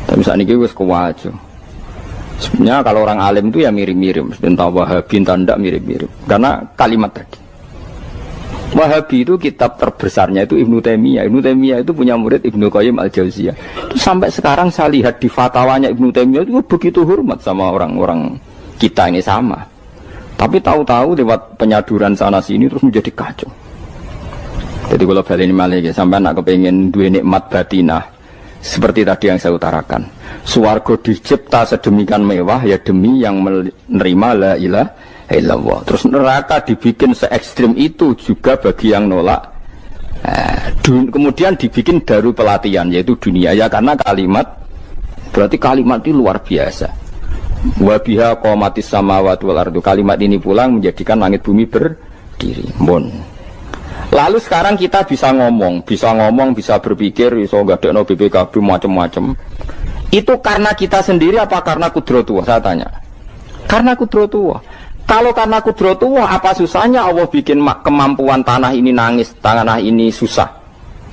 Tapi saat ini wis kuwajo. Sebenarnya kalau orang alim itu ya mirip-mirip, entah Wahabi entah tidak mirip-mirip. Karena kalimat tadi. Wahabi itu kitab terbesarnya itu Ibnu Taimiyah. Ibnu Taimiyah itu punya murid Ibnu Qayyim Al-Jauziyah. Itu sampai sekarang saya lihat di fatwanya Ibnu Taimiyah itu begitu hormat sama orang-orang kita ini sama. Tapi tahu-tahu lewat penyaduran sana sini terus menjadi kacau. Jadi kalau balik ini malah ya, sampai nak kepengen dua nikmat batinah seperti tadi yang saya utarakan. Swarga dicipta sedemikian mewah ya demi yang menerima la ilaha illallah. Terus neraka dibikin se ekstrim itu juga bagi yang nolak. Kemudian dibikin daru pelatihan yaitu dunia ya karena kalimat berarti kalimat itu luar biasa. Wa biha qamatis samawati wal ardu. Kalimat ini pulang menjadikan langit bumi berdiri. Lalu sekarang kita bisa ngomong, bisa berpikir, bisa ngadekno BPKB macam-macam. Itu karena kita sendiri apa karena kudratullah? Saya tanya. Karena kudratullah. Kalau karena kudratullah, apa susahnya Allah bikin kemampuan tanah ini nangis, tanah ini susah.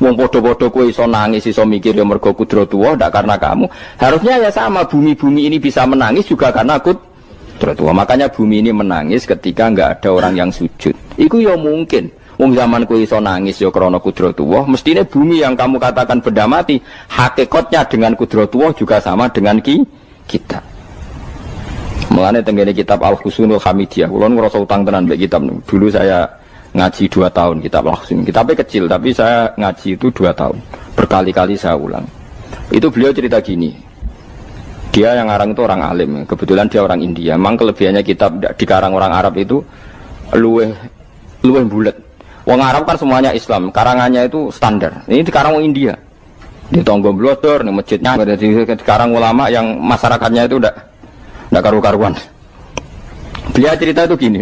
Wong podo-podo kowe iso nangis, iso mikir ya mergo kudratullah, ndak karena kamu. Harusnya ya sama, bumi-bumi ini bisa menangis juga karena kudratullah. Makanya bumi ini menangis ketika enggak ada orang yang sujud. Iku ya mungkin. Wong zaman kowe iso nangis ya krana kudratullah, mestine bumi yang kamu katakan benda mati, hakikatnya dengan kudratullah juga sama dengan kita. Mulane tenggene kitab Al-Husunul Hamidiyah, kula ngrasa utang tenan mbek kitab. Dulu saya ngaji 2 tahun kitab Al-Husun. Kitabnya kecil tapi saya ngaji itu 2 tahun. Berkali-kali saya ulang. Itu beliau cerita gini. Dia yang ngarang itu orang alim, kebetulan dia orang India. Memang kelebihannya kitab dikarang orang Arab itu luweh bulet. Wong Arab kan semuanya Islam, karangannya itu standar. Ini dikarang orang India. Di Tonggo Blodor, di masjidnya, dikarang ulama yang masyarakatnya itu udah karu-karuan. Beliau cerita itu gini.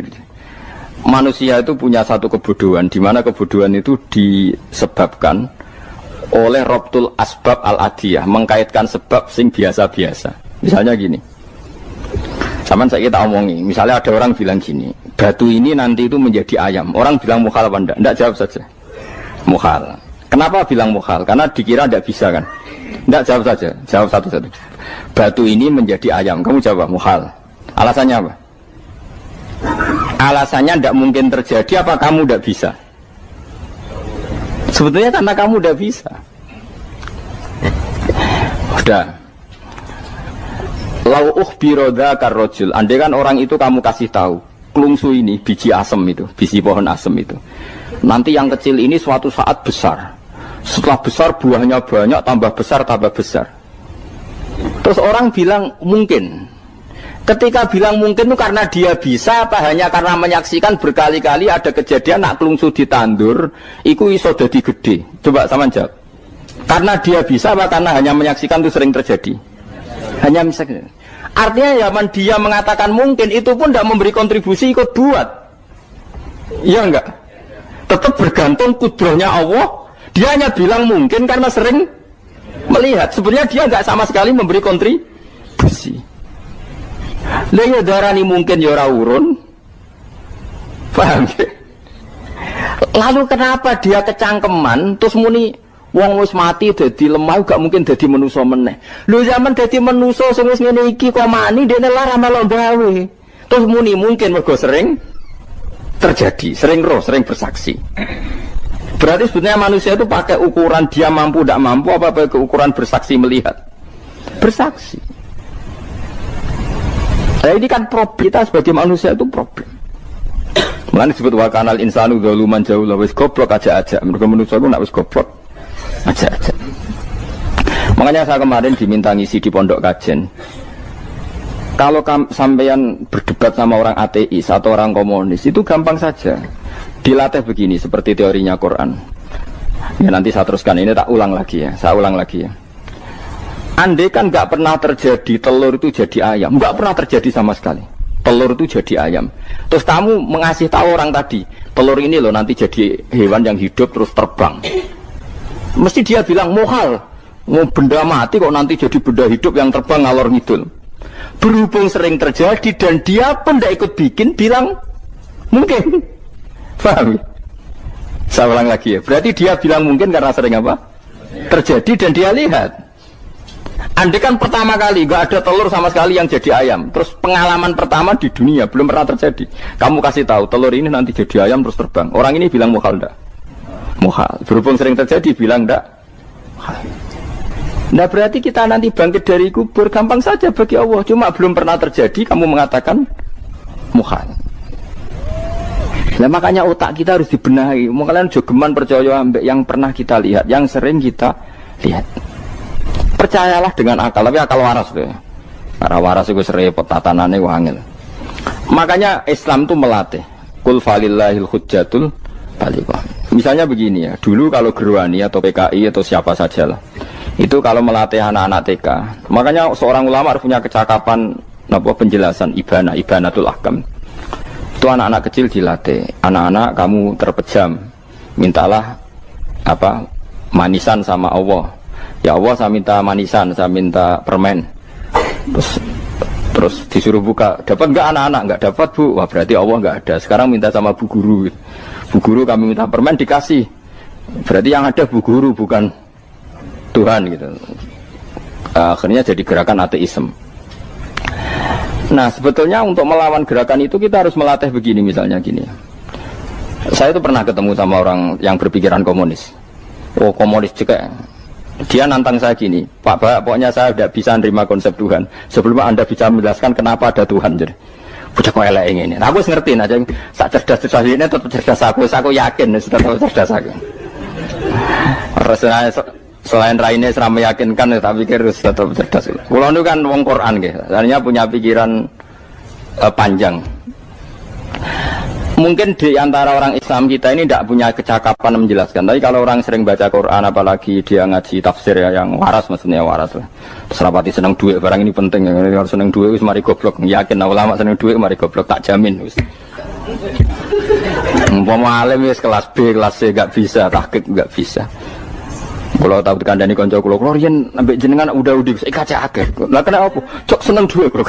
Manusia itu punya satu kebodohan, di mana kebodohan itu disebabkan oleh Robtul Asbab Al-Adiyah, mengkaitkan sebab sing biasa-biasa. Misalnya gini, sama saya kita omongi, misalnya ada orang bilang gini, batu ini nanti itu menjadi ayam. Orang bilang mukhal apa enggak? Enggak, jawab saja. Mukhal. Kenapa bilang mukhal? Karena dikira enggak bisa kan? Enggak, jawab saja. Jawab satu-satu. Batu ini menjadi ayam. Kamu jawab mukhal. Alasannya apa? Alasannya enggak mungkin terjadi, apa kamu enggak bisa? Sebetulnya karena kamu udah bisa. Udah. Lau ukhbiro dzakar rajul. Andai kan orang itu kamu kasih tahu, klungsu ini biji asem itu, biji pohon asem itu. Nanti yang kecil ini suatu saat besar. Setelah besar buahnya banyak, tambah besar, tambah besar. Terus orang bilang mungkin. Ketika bilang mungkin itu karena dia bisa, apa hanya karena menyaksikan berkali-kali ada kejadian nak klungsu ditandur, iku iso dadi gede. Coba sama jawab. Karena dia bisa, apa karena hanya menyaksikan itu sering terjadi? Hanya misalnya. Artinya zaman dia mengatakan mungkin, itu pun tidak memberi kontribusi ikut buat. Iya enggak? Tetap bergantung kudrahnya Allah. Dia hanya bilang mungkin karena sering melihat. Sebenarnya dia enggak sama sekali memberi kontribusi. Lah ya darani mungkin ya ora urun. Paham ya? Lalu kenapa dia kecangkeman terus muni wong wis mati dadi lemah gak mungkin dadi manusa meneh. Lho zaman dadi manusa sing wis ngene iki kok mani dene lara melo gawe. Terus muni mungkin mergo sering terjadi, sering roh, sering bersaksi. Berarti sebenarnya manusia itu pakai ukuran dia mampu tidak mampu apa pakai ukuran bersaksi melihat. Bersaksi. Nah ini kan problem, kita sebagai manusia itu problem. Mulane disebut wa kanal insanu zaluman jahula, wis goblok aja-aja. Mergo manusia itu nak wis goblok aja-aja. Makanya saya kemarin diminta ngisi di pondok kajen. Kalau sampeyan berdebat sama orang ateis atau orang komunis itu gampang saja. Dilatih begini seperti teorinya Quran. Ya nanti saya teruskan, ini tak ulang lagi ya. Saya ulang lagi ya. Andai kan nggak pernah terjadi telur itu jadi ayam, nggak pernah terjadi sama sekali. Telur itu jadi ayam. Terus kamu mengasih tahu orang tadi, telur ini loh nanti jadi hewan yang hidup terus terbang. Mesti dia bilang mukhal, mau benda mati kok nanti jadi benda hidup yang terbang ngalor ngidul. Berhubung sering terjadi dan dia pun tidak ikut bikin, bilang mungkin. Paham? Saya ulang lagi ya. Berarti dia bilang mungkin karena sering apa? Terjadi dan dia lihat. Andai kan pertama kali nggak ada telur sama sekali yang jadi ayam, terus pengalaman pertama di dunia belum pernah terjadi. Kamu kasih tahu telur ini nanti jadi ayam terus terbang. Orang ini bilang mukhal enggak? Mukhal. Berhubung sering terjadi bilang enggak? Nah berarti kita nanti bangkit dari kubur gampang saja bagi Allah. Cuma belum pernah terjadi kamu mengatakan mukhal. Nah makanya otak kita harus dibenahi. Makanya jogeman percaya ambek yang pernah kita lihat, yang sering kita lihat. Percayalah dengan akal, tapi akal waras tuh. Karena waras itu serempet tatanannya wangil. Makanya Islam itu melatih. Qul falillahil hujjatul balighah. Misalnya begini ya, dulu kalau Gerwani atau PKI atau siapa sajalah, itu kalau melatih anak-anak TK, makanya seorang ulama harus punya kecakapan penjelasan ibanatul ahkam. Itu anak-anak kecil dilatih. Anak-anak kamu terpejam, mintalah manisan sama Allah. Ya Allah saya minta manisan, saya minta permen. Terus disuruh buka, dapat enggak anak-anak? Enggak dapat bu, wah berarti Allah enggak ada. Sekarang minta sama bu guru. Bu guru kami minta permen dikasih. Berarti yang ada bu guru bukan Tuhan gitu. Akhirnya jadi gerakan ateisme. Nah sebetulnya untuk melawan gerakan itu kita harus melatih begini misalnya gini. Saya itu pernah ketemu sama orang yang berpikiran komunis. Oh komunis juga. Dia nantang saya gini, Pak, pokoknya saya tidak bisa menerima konsep Tuhan sebelum Anda bisa menjelaskan kenapa ada Tuhan. Jadi, bocah kok elek ini. Nah, aku ngerti aja, sak cerdas ini tetap cerdas aku yakin tetap cerdas aku. Selain raine seram meyakinkan, tapi harus tetap cerdas. Kulo itu kan wong Quran nggih, artinya punya pikiran panjang. Mungkin di antara orang Islam kita ini tidak punya kecakapan menjelaskan. Tapi kalau orang sering baca Quran, apalagi dia ngaji tafsir ya, yang waras, maksudnya waras lah. Serapati seneng duit, barang ini penting. Kalau seneng duit, mari goblok. Yakin ulama seneng duit, mari goblok, tak jamin. Umpama alim kelas B, kelas C gak bisa, tahqiq gak bisa. Kalau tahu dikandani konco kulo riyen ambek jenengan udah saya kaca akhir. Lah kena apa? Cok seneng duit kulo.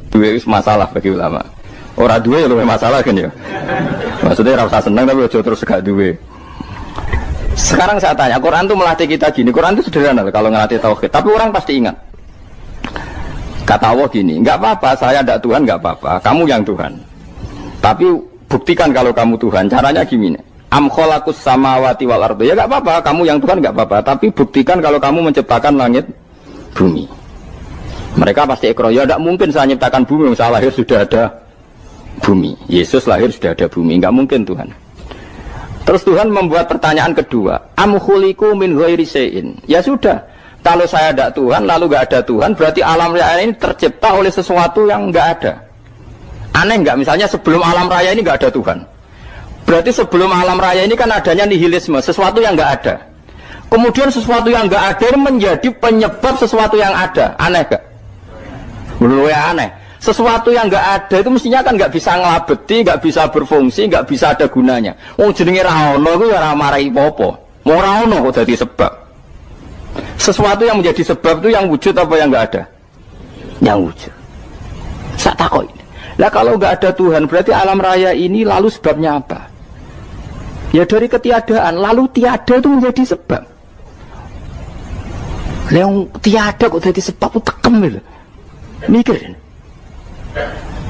Duit masalah bagi ulama. Ora duit luwih masalah kan ya. Maksudnya ora usah seneng tapi aja terus gak duit. Sekarang saya tanya, Quran itu melatih kita gini. Quran itu sederhana kalau ngelatih tauhid, tapi orang pasti ingat. Kata Allah gini, enggak apa-apa, saya tidak Tuhan, enggak apa-apa. Kamu yang Tuhan. Tapi buktikan kalau kamu Tuhan. Caranya gini. Am khalaqus samawati wal ardi. Ya enggak apa-apa, kamu yang Tuhan enggak apa-apa, tapi buktikan kalau kamu menciptakan langit bumi. Mereka pasti ikrar, ya enggak mungkin saya menciptakan bumi, saya lahir sudah ada bumi. Yesus lahir sudah ada bumi, enggak mungkin Tuhan. Terus Tuhan membuat pertanyaan kedua, am khuliqu min ghairi syai'in. Ya sudah, kalau saya tidak Tuhan lalu enggak ada Tuhan, berarti alam raya ini tercipta oleh sesuatu yang enggak ada. Aneh enggak, misalnya sebelum alam raya ini enggak ada Tuhan. Berarti sebelum alam raya ini kan adanya nihilisme, sesuatu yang enggak ada. Kemudian sesuatu yang enggak ada menjadi penyebab sesuatu yang ada. Aneh enggak? Menurut saya aneh. Sesuatu yang enggak ada itu mestinya kan enggak bisa ngelabeti, enggak bisa berfungsi, enggak bisa ada gunanya. Wong jenenge ra ono iku ya ora marai apa-apa. Mau ra ono kok dadi sebab. Sesuatu yang menjadi sebab itu yang wujud apa yang enggak ada? Yang wujud. Sak takoi. Lah kalau enggak ada Tuhan berarti alam raya ini lalu sebabnya apa? Ya dari ketiadaan, lalu tiada itu menjadi sebab. Yang tiada kok jadi sebab itu tekem gitu. Mikir.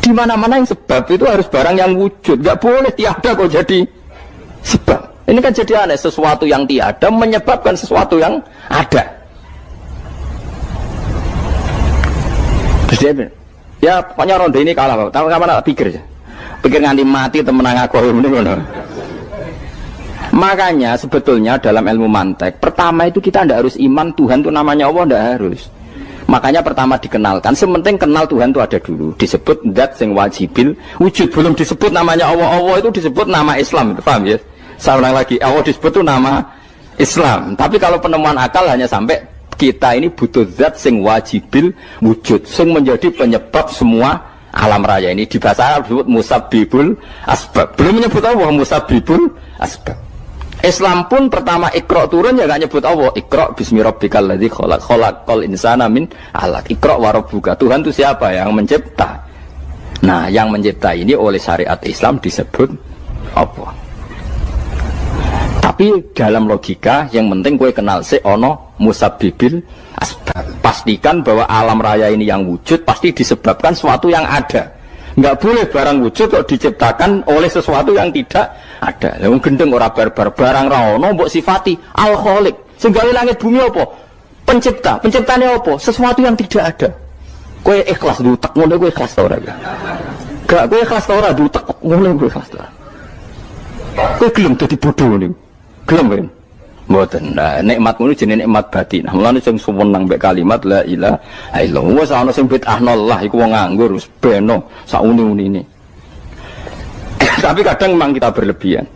Di mana-mana yang sebab itu harus barang yang wujud. Gak boleh tiada kok jadi sebab. Ini kan jadi aneh, sesuatu yang tiada menyebabkan sesuatu yang ada. Terus dia bilang, ya pokoknya ronde ini kalah, Pak. Tahu kapan tak pikir aja. Pikir nganti mati temenang aku ini ngono. Makanya sebetulnya dalam ilmu mantek pertama itu kita tidak harus iman Tuhan itu namanya Allah, tidak harus. Makanya pertama dikenalkan, sementing kenal Tuhan itu ada dulu. Disebut zat sing wajibil wujud, belum disebut namanya Allah. Allah itu disebut nama Islam, paham ya? Saya ulang lagi, Allah disebut itu nama Islam. Tapi kalau penemuan akal hanya sampai kita ini butuh zat sing wajibil wujud, sing menjadi penyebab semua alam raya ini. Di bahasa Arab disebut musabbibul asbab. Belum menyebut Allah musabbibul asbab. Islam pun pertama Iqra turun ya gak nyebut Allah. Iqra bismi rabbikal ladzi khalaq, khalaqal insana min 'alaq. Iqra wa rabbuka. Tuhan itu siapa? Yang mencipta. Nah, yang mencipta ini oleh syariat Islam disebut apa? Tapi dalam logika yang penting gue kenal si ono musabbibil asbab. Pastikan bahwa alam raya ini yang wujud pasti disebabkan sesuatu yang ada. Enggak boleh barang wujud kok diciptakan oleh sesuatu yang tidak ada. Wong gendeng ora barbar, barang ra ono mbok sifati al-khaliq. Sing gawe langit bumi apa? Pencipta. Penciptane apa? Sesuatu yang tidak ada. Kowe ikhlas dutek ngono kowe ikhlas ta ora? Gak kowe ikhlas ta ora dutek ngono kowe ikhlas ta. Kowe gelem dadi bodho niku. Gelem kowe. Mboten. Nah, nikmat ngono jenenge nikmat batin. Nah, mulane sing suwenang mbek kalimat la ilaha illallah. Wis ana sing bid'ahnallah iku wong nganggur wis beno sak uni-unine. Tapi kadang memang kita berlebihan.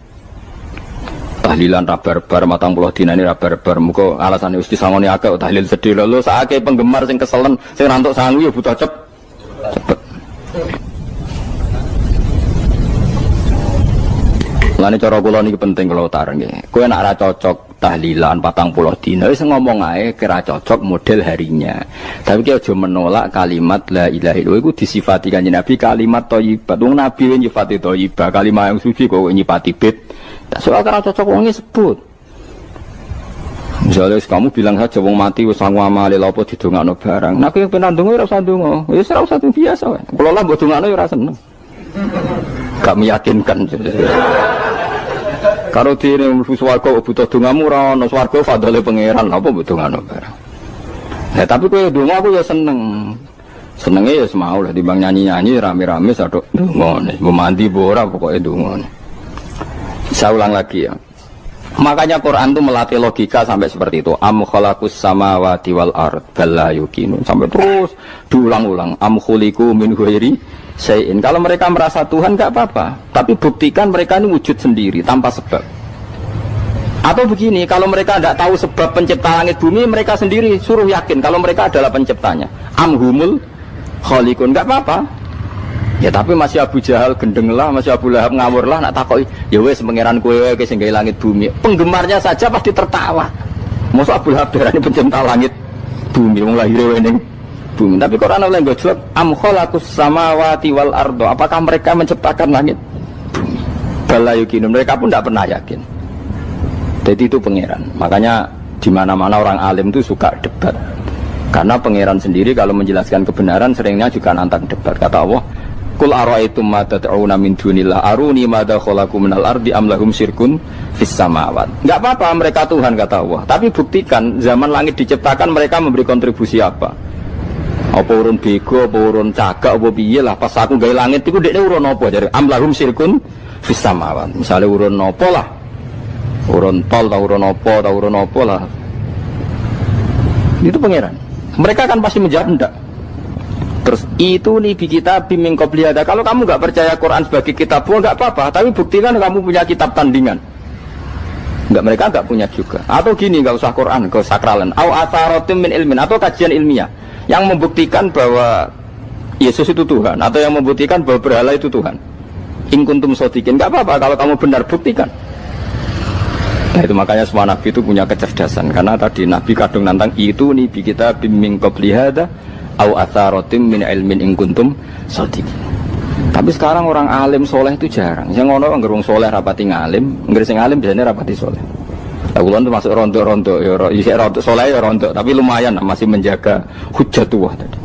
Tahlilan ra barbar 40 dina ini ra barbar. Muga alasane wis disangoni akeh tahlil sedih lho sakake penggemar sing keselen sing rantuk sangu ya butuh cepet. Lane cara kula niki penting kula utara nggih. Kowe nek ora cocok tahlilan 40 dina wis ngomong ae kira cocok model harinya. Tapi ki aja menolak kalimat la ilaha illallah iku disifati Kanjeng Nabi kalimat thayyibah. Wong Nabi nyifati thayyibah, kalimat yang suci kok nyifati bid. Tak soal kira cocok wong sebut. Misalnya kamu bilang saja wong mati wis sangu amale lha apa didongakno barang. Nek kowe pengen ndonga ora usah ndonga. Wis ora usah biasa wae. Kula lah mbok dongakno ya ora seneng. Gak meyakinkan. Kalau diri swarga butuh dongamu ora ono swarga fadhole pangeran apa butuh ngono barang. Nah tapi kowe donga aku ya seneng. Senenge ya semau lah timbang nyanyi-nyanyi rame-rame sadok donga. Mau mandi apa ora pokoke donga. Saya ulang lagi ya. Makanya Quran itu melatih logika sampai seperti itu. Am khalaqus samawati wal ard bal la yuqinun. Sampai terus diulang-ulang. Am khuliqu min ghairi syai'in. Kalau mereka merasa Tuhan enggak apa-apa, tapi buktikan mereka ini wujud sendiri tanpa sebab. Atau begini, kalau mereka tidak tahu sebab pencipta langit bumi, mereka sendiri suruh yakin kalau mereka adalah penciptanya. Am humul khaliqun, enggak apa-apa. Ya tapi masih Abu Jahal gendeng lah, masih Abu Lahab ngawur lah, nak takoki, ya wes pangeran kowe wae sing gawe langit bumi. Penggemarnya saja pasti tertawa. Mosok Abu Lahab darani pencipta langit bumi, wong lahir wae ning bumi. Tapi Quran oleh ngejawab, am khalaqus samawati wal ardo. Apakah mereka menciptakan langit bumi? Bala yuqinun, mereka pun tidak pernah yakin. Jadi itu pangeran. Makanya di mana-mana orang alim itu suka debat. Karena pangeran sendiri kalau menjelaskan kebenaran seringnya juga nantang debat. Kata Allah, Qul ara'aytum ma tad'una min dunillah aruni madza khalaqu minal ardi am lahum syirkun fis samawat. Enggak apa-apa mereka Tuhan kata Allah, tapi buktikan zaman langit diciptakan mereka memberi kontribusi apa? Apa urun bego, apa urun cagak, apa piye lah pas aku gawe langit iku dekne urun apa jare am lahum syirkun fis samawat. Misale urun apa lah? Urun tol ta urun apa lah. Itu pangeran. Mereka kan pasti menjawab enggak. Terus itu nih di kitab bimbing qobliyada. Kalau kamu nggak percaya Quran sebagai kitab, nggak apa-apa. Tapi buktikan kamu punya kitab tandingan. Nggak, mereka nggak punya juga. Atau gini, nggak usah Quran, nggak usah sakralan. Au atharotim min ilmin, atau kajian ilmiah yang membuktikan bahwa Yesus itu Tuhan, atau yang membuktikan bahwa berhala itu Tuhan. In kuntum shodiqin, nggak apa-apa. Kalau kamu benar buktikan. Nah itu makanya semua Nabi itu punya kecerdasan. Karena tadi Nabi kadung nantang itu nih di kitab bimbing qobliyada. Au atharotim min ilmin in kuntum shodiqin. Tapi sekarang orang alim soleh itu jarang. Yang ngono ngerung soleh rapati ngalim, nggere sing alim biasanya rapati soleh. Ulun itu masuk rontok-rontok ya rontok soleh ya rontok, tapi lumayan masih menjaga hujjatullah tadi.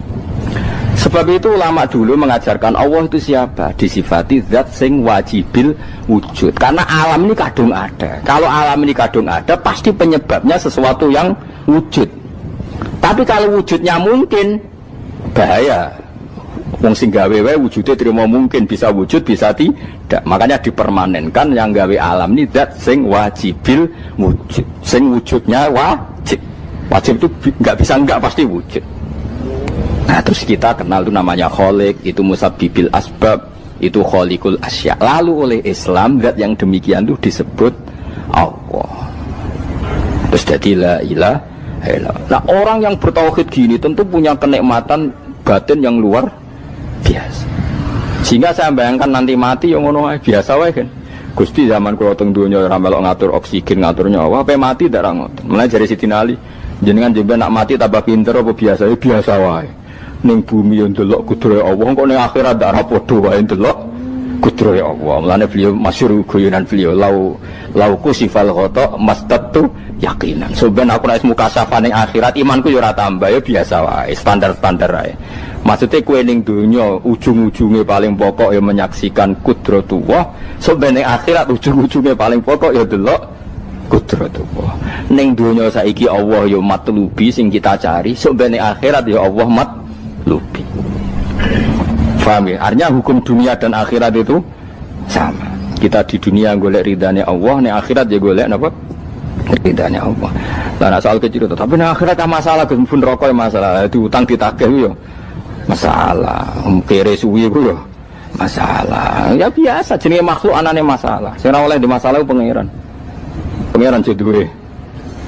Sebab itu ulama dulu mengajarkan Allah itu siapa? Disifati zat sing wajibil wujud. Karena alam ini kadung ada. Kalau alam ini kadung ada, pasti penyebabnya sesuatu yang wujud. Tapi kalau wujudnya mungkin, bahaya. Wong sing gawe wae wujude terima mungkin bisa wujud bisa tidak. Makanya dipermanenkan yang gawe alam ini zat sing wajibil wujud. Sing wujudnya wajib. Wajib itu enggak bisa enggak pasti wujud. Nah, terus kita kenal itu namanya khaliq, itu musabbibil asbab, itu khaliqul asya. Lalu oleh Islam zat yang demikian itu disebut Allah. Terus jadi la ilaha illallah. Nah, orang yang bertauhid gini tentu punya kenikmatan batin yang luar biasa. Sehingga saya bayangkan nanti mati yang ngono biasa wae kan. Gusti zaman kula teng donya ora melok ngatur oksigen, ngatur nyawa, apa mati ndak ra ngoten. Mulai dari Siti Ali, jenengan jenengan nak mati tambah pinter apa biasa? Ya biasa wae. Ning bumi yo ndelok kudrohe Allah, kok ning akhirat ndak ra padha wae ndelok kudrohe Allah. Mulane beliau masyhur guyonan beliau lauku sifal khata mastatu yakinan. So ben aku nek mukasafah ning akhirat imanku yo ora tambah ya biasa wae, standar-standar wae. Maksudnya kue ning dunya ujung-ujungnya paling pokok ya menyaksikan kudratullah. So ben ning akhirat ujung-ujungnya paling pokok ya delok kudratullah. Ning dunya saiki Allah ya matlubi sing kita cari, so ben ning akhirat ya Allah matlubi. Paham ya? Artinya hukum dunia dan akhirat itu sama. Kita di dunia golek ridhanya Allah, ning akhirat ya golek napa? Ridhanya Allah. Lah nek soal kecil itu, tapi ning akhirat kan masalah pun rokok masalah, diutang ditagih yo masalah, kere suwi ku yo masalah. Ya biasa jenenge makhluk anane masalah. Sing ora oleh di masalah pangeran. Pangeran sing duwe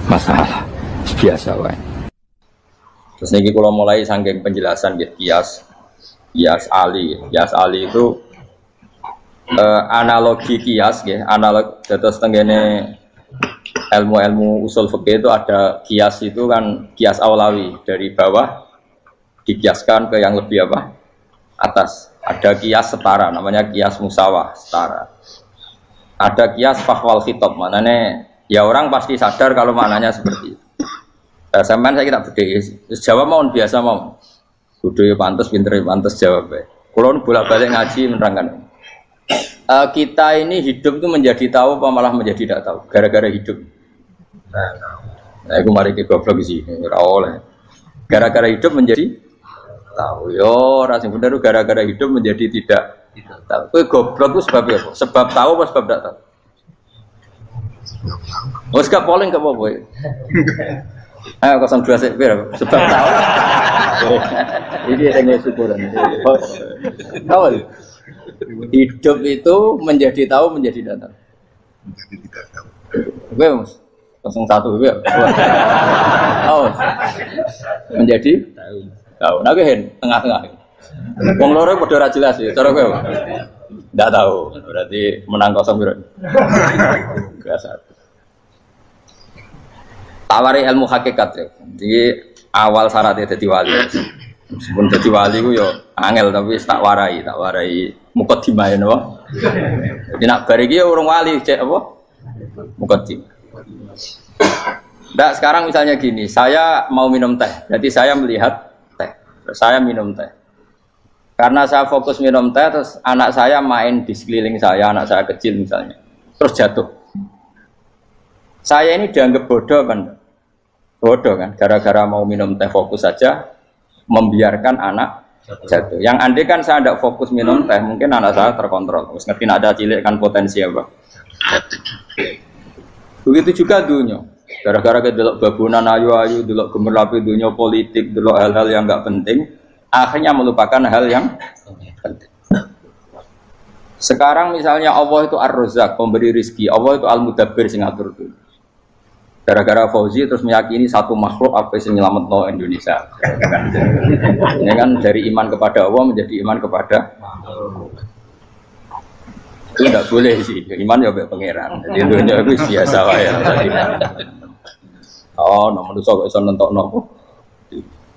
masalah. Biasa wae. Terus niki kula mulai saking penjelasan nggih kias ali itu analogi kias nggih, analog dados tenggene ilmu-ilmu usul fikih itu ada kias itu kan kias aulawi dari bawah dikiaskan ke yang lebih apa? Atas. Ada kias setara namanya kias musawah setara. Ada kias fahwal khitab, maknanya ya orang pasti sadar kalau maknanya seperti itu. Sampean saya kira beda. Jawab mau biasa mau. Kudu ya pantes, pinter ya pantes jawab. Kalau bolak-balik ngaji menerangkan. kita ini hidup itu menjadi tahu apa malah menjadi tidak tahu gara-gara hidup. Nah, aku mari ke goblok sih, ora oleh. Gara-gara hidup menjadi tahu. Yo, ora sing bener gara-gara hidup menjadi tidak tahu. Kowe goblok itu sebab apa? Sebab tahu apa sebab tidak tahu? Wes gak polling gak apa-apa. Ayo 02 sik sebab tahu. Ini yang syukuran. Tahu. Hidup itu menjadi tahu menjadi tidak tahu. Menjadi tidak tahu. Oke, Mas. 01 ya. Oh. Menjadi tahu. Nah, tengah-tengah. Wong loro padha ora jelas ya, cara kowe. Ndak tahu. Berarti menang 0 piro? 2-1. Tawari ilmu hakikat ya. Jadi awal syaratnya jadi wali. Meskipun jadi wali ku yo angel tapi tak warai mukadimah napa. Jadi nak bar iki urung wali cek apa? Mukadimah. Nah, sekarang misalnya gini, saya mau minum teh, berarti saya melihat teh, terus saya minum teh. Karena saya fokus minum teh, terus anak saya main di sekeliling saya, anak saya kecil misalnya, terus jatuh. Saya ini dianggap bodoh kan? Bodoh kan? Gara-gara mau minum teh fokus saja, membiarkan anak jatuh. Yang andai kan saya tidak fokus minum teh, mungkin anak saya terkontrol. Terus ngerti ada cilik kan potensi apa? Begitu juga dunia. Gara-gara kita delok babunan ayu-ayu, delok gemerlapi dunia politik, delok hal-hal yang enggak penting, akhirnya melupakan hal yang penting. Sekarang misalnya Allah itu Ar-Razzaq, pemberi rizki, Allah itu Al-Mudabbir sing ngatur dunia. Gara-gara Fauzi terus meyakini satu makhluk apa yang nyelametno Indonesia. Ini kan dari iman kepada Allah menjadi iman kepada itu tidak boleh sih, iman ya pangeran. Jadi dunia itu biasa wae. Oh, nomor itu kok iso nentokno.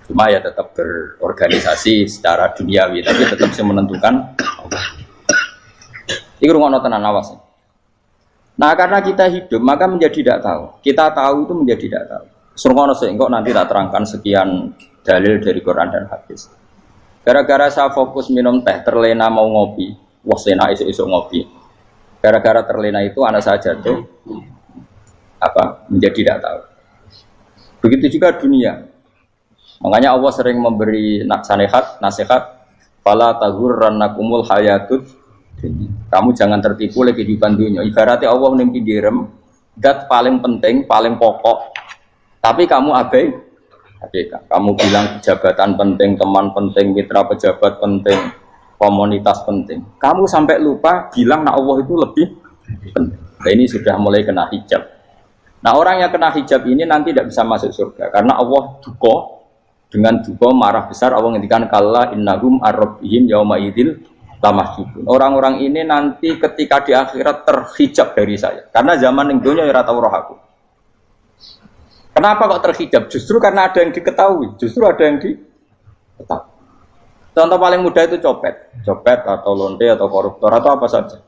Cuma ya tetap berorganisasi secara duniawi, tapi tetap sih menentukan. Iku ngono tenan awas. Nah, karena kita hidup maka menjadi tidak tahu. Kita tahu itu menjadi tidak tahu. Surungono sih, engkau nanti tak terangkan sekian dalil dari Quran dan hadis. Gara-gara saya fokus minum teh, terlena mau ngopi, wah sena isu-isu ngopi. Gara-gara terlena itu anak saya jatuh, menjadi tidak tahu. Begitu juga dunia. Makanya Allah sering memberi nasihat, fala taghurrannakumul hayatud. Kamu jangan tertipu oleh kehidupan dunia. Ibaratnya Allah menimpi direm, dat paling penting, paling pokok. Tapi kamu abaikan. Kamu bilang jabatan penting, teman penting, mitra pejabat penting, komunitas penting. Kamu sampai lupa bilang nah Allah itu lebih penting. Nah, ini sudah mulai kena hijab. Nah, orang yang kena hijab ini nanti tidak bisa masuk surga karena Allah dengan duka marah besar. Allah ngendikan kalla innahum ar-rabbihim yauma idzil lamahjubun. Orang-orang ini nanti ketika di akhirat terhijab dari saya. Karena zaman ning donya ora tau roh aku. Kenapa kok terhijab? Justru karena ada yang diketahui. Justru ada yang diketahui. Contoh paling mudah itu copet atau lonte atau koruptor atau apa saja.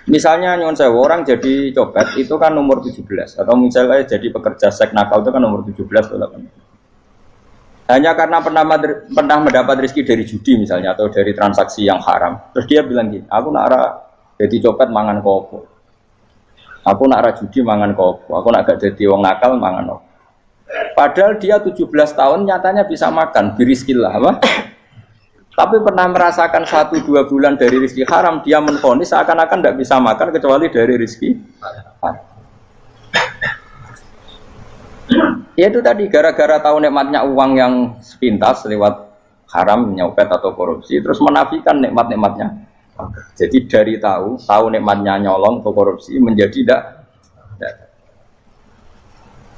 Misalnya nyuwun sewu orang jadi copet itu kan nomor 17 atau misalnya jadi pekerja seks nakal itu kan nomor 17 atau 18. Hanya karena pernah mendapat rezeki dari judi misalnya atau dari transaksi yang haram. Terus dia bilang gini, aku nak jadi copet mangan kopo. Aku nak judi mangan kopo. Aku nak gak jadi wong nakal mangan kopo. Padahal dia 17 tahun nyatanya bisa makan, birizkillah apa? Tapi pernah merasakan 1-2 bulan dari rezeki haram, dia menvonis seakan-akan tidak bisa makan kecuali dari rezeki haram. Ya itu tadi gara-gara tahu nikmatnya uang yang sepintas lewat haram, nyopet atau korupsi, terus menafikan nikmat-nikmatnya. Jadi dari tahu nikmatnya nyolong atau korupsi menjadi tidak.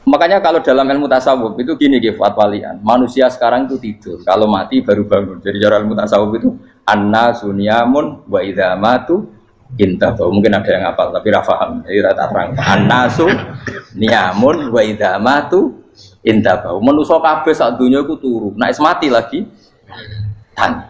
Makanya kalau dalam ilmu tasawuf itu gini fatwalian, manusia sekarang itu tidur, kalau mati baru bangun. Jadi cara ilmu tasawuf itu annasu niyamun wa idza matu intahu. Mungkin ada yang hafal tapi ora paham. Jadi rata terang. Annasu niyamun wa idza matu intahu. Manusa kabeh sak donya iku turu. Nek wis mati lagi tangi.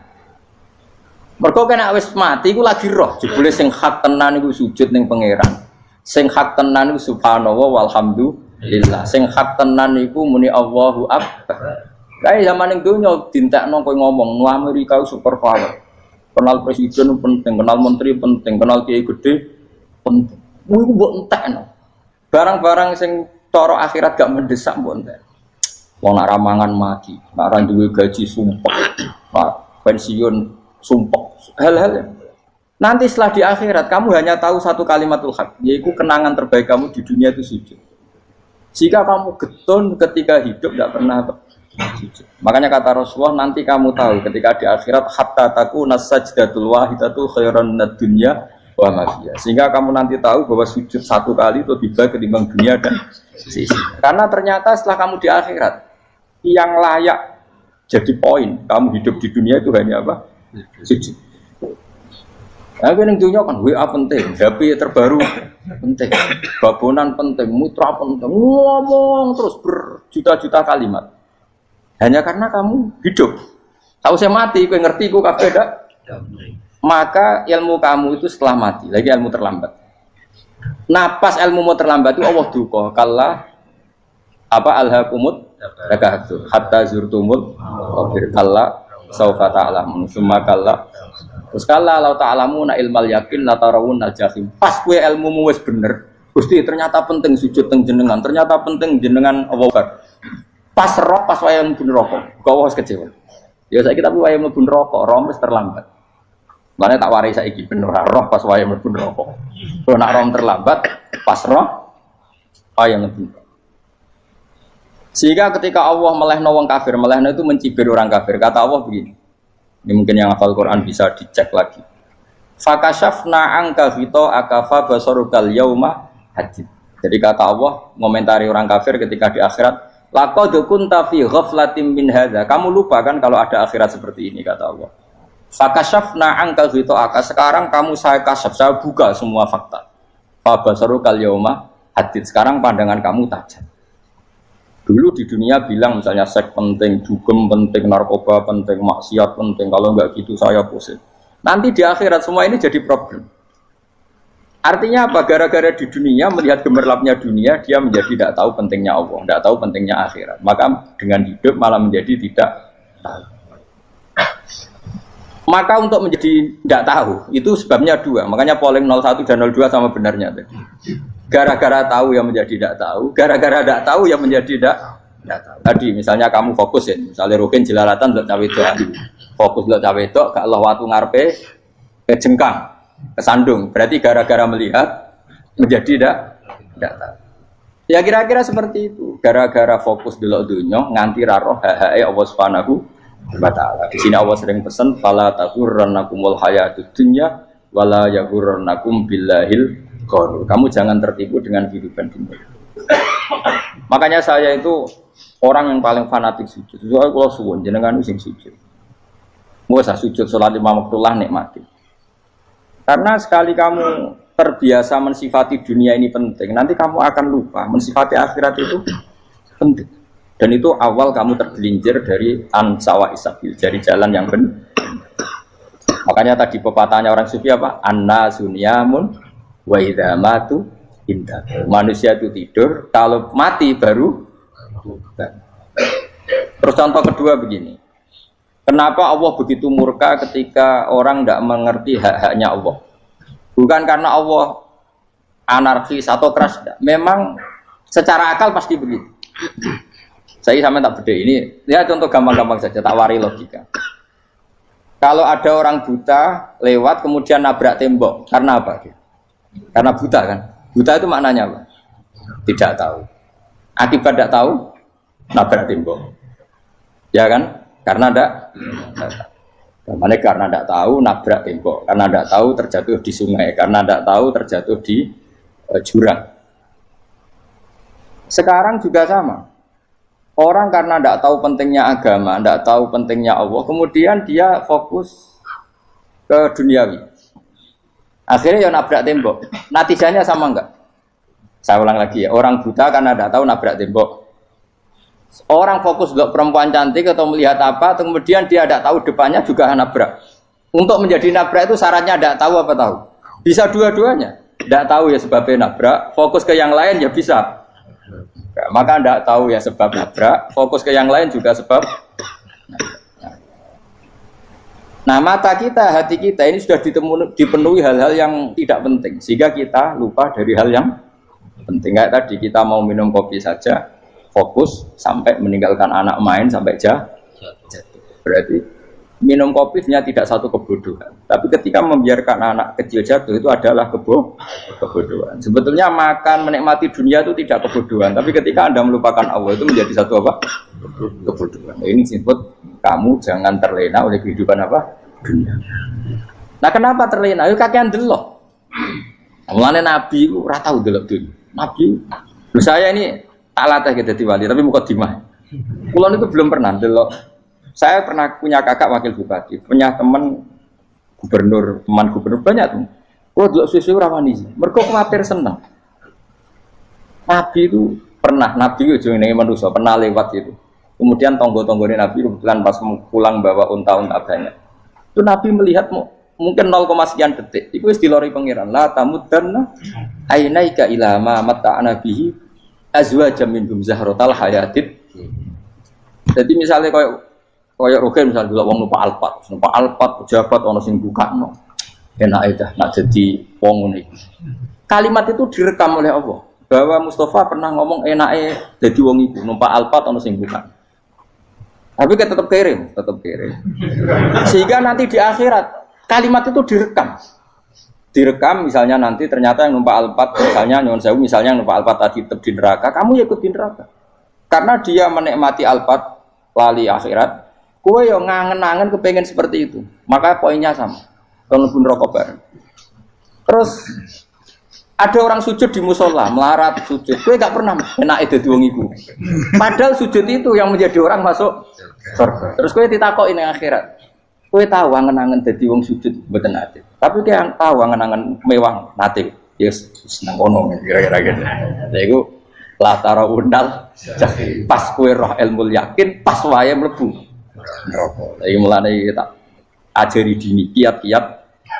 Mergo kena wis mati iku lagi roh. Jebule sing hak tenan iku sujud ning pangeran. Sing hak tenan iku subhanallah walhamdulillah. Sing hak tenan iku muni Allahu akbar. Kae zaman ning donya dintekno kowe ngomong, "Nu Amerika super power." Kenal presiden penting, kenal menteri penting, kenal kiai gede penting. Iku mbok entekno. Barang-barang sing cara akhirat gak mendesak mbok entek. Wong nak ramangan mati, nak ra duwe gaji sumpah, nak pensiun sumpah. Hal-hal nanti setelah di akhirat kamu hanya tahu satu kalimatul haq, yaitu kenangan terbaik kamu di dunia itu sujud. Jika kamu getun ketika hidup tidak pernah sujud. Makanya kata Rasulullah, nanti kamu tahu ketika di akhirat hatta takuna sajdatul wahidatu khairan minad dunya wa ma fiha. Sehingga kamu nanti tahu bahwa sujud satu kali itu lebih baik ketimbang dunia dan sisi. Karena ternyata setelah kamu di akhirat yang layak jadi poin kamu hidup di dunia itu hanya apa? Sujud. Nah, yang dunia kan WA penting, HP terbaru penting, babonan penting, mutra penting, ngomong terus berjuta-juta kalimat. Hanya karena kamu hidup. Tahu saya mati, kau ngerti, kau kabeh dak. Maka ilmu kamu itu setelah mati, lagi ilmu terlambat. Nah, pas ilmu mau terlambat itu Allah duka, kalla apa alhaqumut takahatu hatta zurtumul qabir kalla saufa ta'lamun summa kalla. Terus kala lau ta'lamuna ilmal yakin la tarawun al-jahim. Pas kowe ilmumu wis bener, Gusti ternyata penting sujud teng jenengan, ternyata penting jenengan Allah. Pas roh pas waya mlebu neraka, kok wis kecewa. Ya saiki tapi waya mlebu neraka, roh wis terlambat. Mane tak warai saiki bener roh pas waya mlebu neraka. Kok nak roh terlambat, pas roh waya mlebu. Sehingga ketika Allah melehno wong kafir, melehno itu mencibir orang kafir. Kata Allah begini. Ini mungkin yang hafal Quran bisa dicek lagi. Fakashafna angka fito akafa basarukal yauma hadid. Jadi kata Allah ngomentari orang kafir ketika di akhirat, laqad kunta fi ghaflatin min hadza. Kamu lupa kan kalau ada akhirat seperti ini kata Allah. Fakashafna angka fito aka. Sekarang kamu saya kasaf, saya buka semua fakta. Fa basarukal yauma hadid. Sekarang pandangan kamu tajam. Dulu di dunia bilang misalnya seks penting, dugem penting, narkoba penting, maksiat penting. Kalau enggak gitu saya pusing. Nanti di akhirat semua ini jadi problem. Artinya apa? Gara-gara di dunia melihat gemerlapnya dunia, dia menjadi tidak tahu pentingnya Allah, tidak tahu pentingnya akhirat. Maka dengan hidup malah menjadi tidak tahu. Maka untuk menjadi tidak tahu itu sebabnya dua. Makanya polling 01 dan 02 sama benarnya tadi. Gara-gara tahu yang menjadi tidak tahu, gara-gara tidak tahu yang menjadi tidak tahu. Tadi misalnya kamu fokus ya, misalnya Rukin jelalatan untuk cawe doa, fokus untuk cawe doa, gak Allah waktu ngarepe kejengkang, kesandung. Berarti gara-gara melihat menjadi tidak tahu. Ya kira-kira seperti itu. Gara-gara fokus delok dunya nganti ra roh hae Allah Subhanahu wa taala. Di sini Allah sering pesan fala taghurrannakumul hayatud dunya wala yaghurrannakum billahil ghurur. Kamu jangan tertipu dengan kehidupan dunia. Makanya saya itu orang yang paling fanatik sujud. Soalnya kalau suwun jenengan sing sujud. Mau sujud salat 5 waktu lah nikmati. Karena sekali kamu terbiasa mensifati dunia ini penting, nanti kamu akan lupa mensifati akhirat itu penting. Dan itu awal kamu tergelincir dari ansawa isabil, dari jalan yang benar. Makanya tadi pepatahnya orang sufi apa? An-nasu niyamun wa idza matu indah. Manusia itu tidur, kalau mati baru. Terus contoh kedua begini. Kenapa Allah begitu murka ketika orang tidak mengerti hak-haknya Allah? Bukan karena Allah anarkis atau keras, memang secara akal pasti begitu. Saya sama tak beda ini, ya contoh gampang-gampang saja, tak wari logika. Kalau ada orang buta lewat kemudian nabrak tembok, karena apa? Karena buta kan? Buta itu maknanya apa? Tidak tahu. Akibat tidak tahu, nabrak tembok. Ya kan? Karena tidak tahu. Karena tidak tahu nabrak tembok, karena tidak tahu terjatuh di sungai, karena tidak tahu terjatuh di jurang. Sekarang juga sama. Orang karena tidak tahu pentingnya agama, tidak tahu pentingnya Allah, kemudian dia fokus ke duniawi. Akhirnya ya nabrak tembok. Natijanya sama enggak? Saya ulang lagi ya. Orang buta karena tidak tahu nabrak tembok. Orang fokus untuk perempuan cantik atau melihat apa, kemudian dia tidak tahu depannya juga nabrak. Untuk menjadi nabrak itu syaratnya tidak tahu apa tahu. Bisa dua-duanya. Tidak tahu ya sebabnya nabrak, fokus ke yang lain ya bisa. Nah, maka tidak tahu ya sebab nabrak, fokus ke yang lain juga sebab. Nah, mata kita, hati kita ini sudah dipenuhi hal-hal yang tidak penting, sehingga kita lupa dari hal yang penting. Kayak tadi kita mau minum kopi saja, fokus sampai meninggalkan anak main sampai jatuh. Berarti minum kopi sebenarnya tidak satu kebodohan, tapi ketika membiarkan anak kecil jatuh itu adalah kebodohan. Sebetulnya makan menikmati dunia itu tidak kebodohan, tapi ketika Anda melupakan Allah itu menjadi satu apa? Kebodohan. Ini disebut kamu jangan terlena oleh kehidupan apa? Dunia. Nah, kenapa terlena? Ayo kakean delok. Mulane Nabi itu ora tau delok dunia. Nabi, saya ini tak latih gitu di wali, tapi mukadimah. Kulo itu belum pernah delok. Saya pernah punya kakak wakil bupati, punya teman gubernur, teman gubernur banyak tuh. Kulo delok susu ora wani. Mergo kuwatir seneng. Nabi itu pernah, Nabi itu jenenge manusia, pernah lewat itu. Kemudian tonggo-tonggone Nabi kebetulan pas pulang bawa unta-unta banyak. Itu Nabi melihat mungkin 0, sekian detik. Itu wis dilori pangeran. La tamuddanna ainaika ila ma mata'ana bihi azwajam minhum zahratal hayatid. Jadi misalnya koyo rogen misalnya dulu wong numpak Alphard pejabat ana sing bukakno. Enak aja nak jadi wong ngene iki. Kalimat itu direkam oleh Allah bahwa Mustafa pernah ngomong enake dadi wong iku numpak Alphard ana sing bukakno. Tapi kita tetap kirim. Sehingga nanti di akhirat kalimat itu direkam misalnya nanti ternyata yang numpak Alphard misalnya nyuwun sewu misalnya yang numpak Alphard tadi tetap di neraka, kamu ya ikut di neraka. Karena dia menikmati Alphard lali akhirat, kowe yo ngangen-angen kepengen seperti itu. Maka poinnya sama. Kalau pun rokok bareng. Terus ada orang sujud di musola, melarat sujud. Kowe gak pernah enake dadi wong iku. Padahal sujud itu yang menjadi orang masuk surga. Terus kowe ditakoki ning akhirat. Kowe tahu angen-angen dadi wong sujud mboten ate. Tapi kowe tahu angen-angen mewah nate. Yes, seneng kono kira-kira gitu. Lha iku la tara undal pas kowe roh ilmu yakin pas wae mlebu neraka. Lha iki mulane tak ajari dini kiat-kiat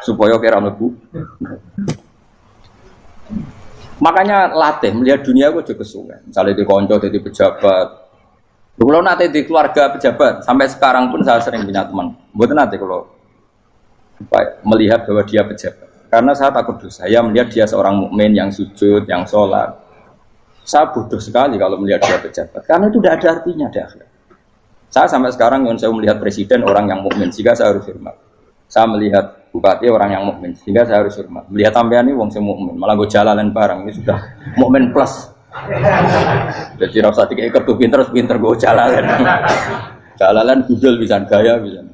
supaya kira mlebu. Makanya latih melihat dunia itu juga kesuwen. Misalnya di konco, di pejabat. Kalau nanti di keluarga pejabat, sampai sekarang pun saya sering punya teman. Bukan nanti kalau melihat bahwa dia pejabat. Karena saya takut dosa. Saya melihat dia seorang mukmin yang sujud, yang sholat. Saya bodoh sekali kalau melihat dia pejabat. Karena itu tidak ada artinya di akhirat. Saya sampai sekarang yang saya melihat presiden orang yang mukmin, sehingga saya harus hormat. Saya melihat bupati orang yang mukmin, sehingga saya harus hormat. Melihat sampean ini wong sing mukmin, malah gue jalalan barang ini sudah mukmin plus. Jadi rasa tiga kertu pinter gue jalalan. Jalalan gudel bisa gaya bisa.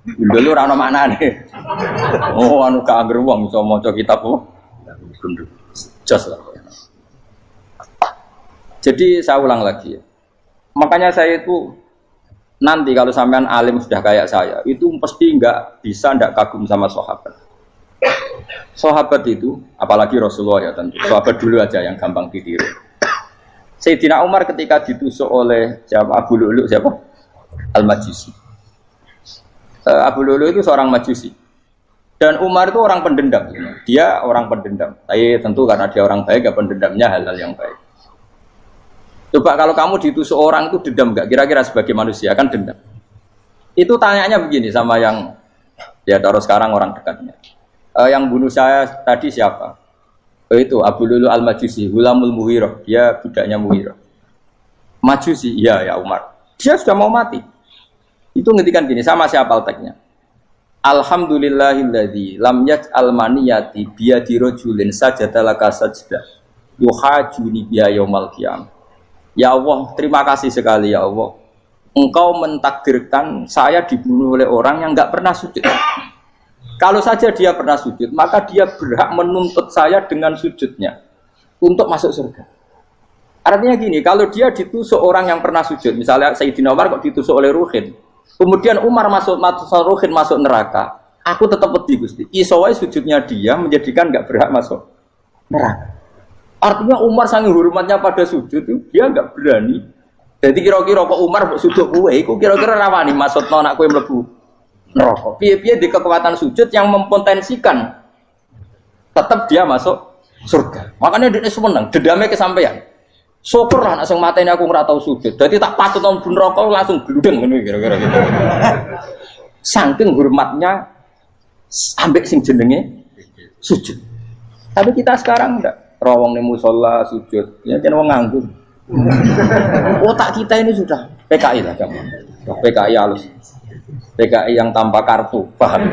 Gudel lu rano mana nih? Oh anu keangger wong bisa maca kitab kok. Jos lah. Jadi saya ulang lagi. Makanya saya itu nanti kalau sampean alim sudah kayak saya, itu pasti nggak kagum sama sahabat. Sahabat itu, apalagi Rasulullah ya tentu. Sahabat dulu aja yang gampang ditiru. Sayyidina Umar ketika ditusuk oleh siapa? Abu Lu'lu siapa? Al-Majusi. Abu Lu'lu itu seorang Majusi. Dan Umar itu orang pendendam. Dia orang pendendam. Tapi tentu karena dia orang baik, ya pendendamnya hal-hal yang baik. Coba kalau kamu ditusuk orang itu dendam enggak? Kira-kira sebagai manusia kan dendam. Itu tanyanya begini sama yang ya taruh sekarang orang dekatnya. Yang bunuh saya tadi siapa? Itu Abu Lu'lu Al-Majusi, Hulamul Muhirah. Dia budaknya Muhirah. Majusi, iya ya Umar. Dia sudah mau mati. Itu ngetikan gini, sama siapa alteknya? Alhamdulillahilladzi lam yaj'al maniyati biyadi rajulin sajadalaka sajdah yuhajuni biya yaumal qiyamah. Ya Allah, terima kasih sekali ya Allah. Engkau mentakdirkan saya dibunuh oleh orang yang enggak pernah sujud. Kalau saja dia pernah sujud, maka dia berhak menuntut saya dengan sujudnya untuk masuk surga. Artinya gini, kalau dia ditusuk orang yang pernah sujud, misalnya Sayyidina Umar kok ditusuk oleh Ruhin, kemudian Umar masuk Ruhin masuk neraka, aku tetap pedih Gusti. Isowai sujudnya dia menjadikan enggak berhak masuk neraka. Artinya Umar saking hormatnya pada sujud itu dia enggak berani. Jadi kira-kira kok Umar sujud kowe iku kira-kira rawani maksudno anak kowe mlebu neraka. Piye-piye di kekuatan sujud yang mempotensikan tetap dia masuk surga. Makanya dia seneng, dendamnya kesampaian. Syukurlah nek sing mateni aku ora tau sujud. Dadi tak patut nang neraka langsung gludeng ngene kira-kira gitu. Saking hormatnya ambek sing jenenge sujud. Tapi kita sekarang enggak. Rawong ning musala sujud, ya jan wong nganggur. Otak kita ini sudah PKI lah kamu. PKI halus. PKI yang tanpa kartu, paham?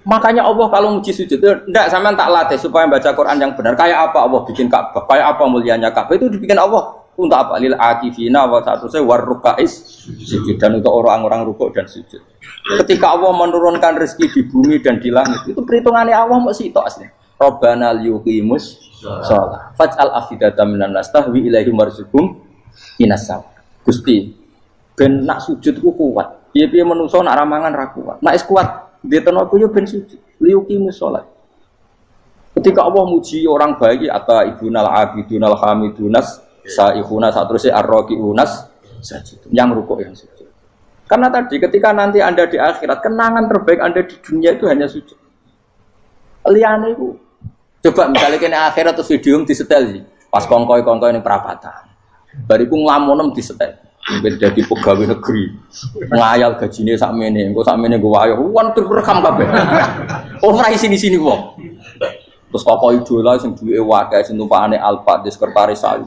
Makanya Allah kalau muji sujud itu enggak, sampean tak latih supaya baca Quran yang benar. Kayak apa Allah bikin Ka'bah? Kayak apa mulianya Ka'bah? Itu dibikin Allah untuk apa? Lil akifina wa sa'tusai warrukais sujud, dan untuk orang-orang rukuk dan sujud. Ketika Allah menurunkan rezeki di bumi dan di langit, itu perhitungannya Allah mau sitok asli. Rabbana liyuqimus shalah faj'al afidatan minan nas tahwi ilaihim warzuqhum inasam. Gusti ben nak sujud ku kuat. Piye-piye menungso nak ramangan ra kuat. Nak is kuat dia tenaga yo ben sujud. Liyuqimus shalah. Ketika Allah muji orang baik atau ibunal abidunal hamidunas saihuna satruse arraqiunas sajid. Yang rukuk yang sujud. Karena tadi ketika nanti Anda di akhirat, kenangan terbaik Anda di dunia itu hanya sujud. Liyane iku coba misalnya kene akhirat terus video disetel sih. Pas kongkoi-kongkoi ning perapatan. Bariku nglamonem disetel. Beda di pegawai negeri. Ngayal gajine sakmene, engko sakmene nggo wayo. Wan direkam kabeh. Ora sini-sini wong. Terus tokoh idola sing duwe wae sing tumpakane Alfa di sekretaris saya.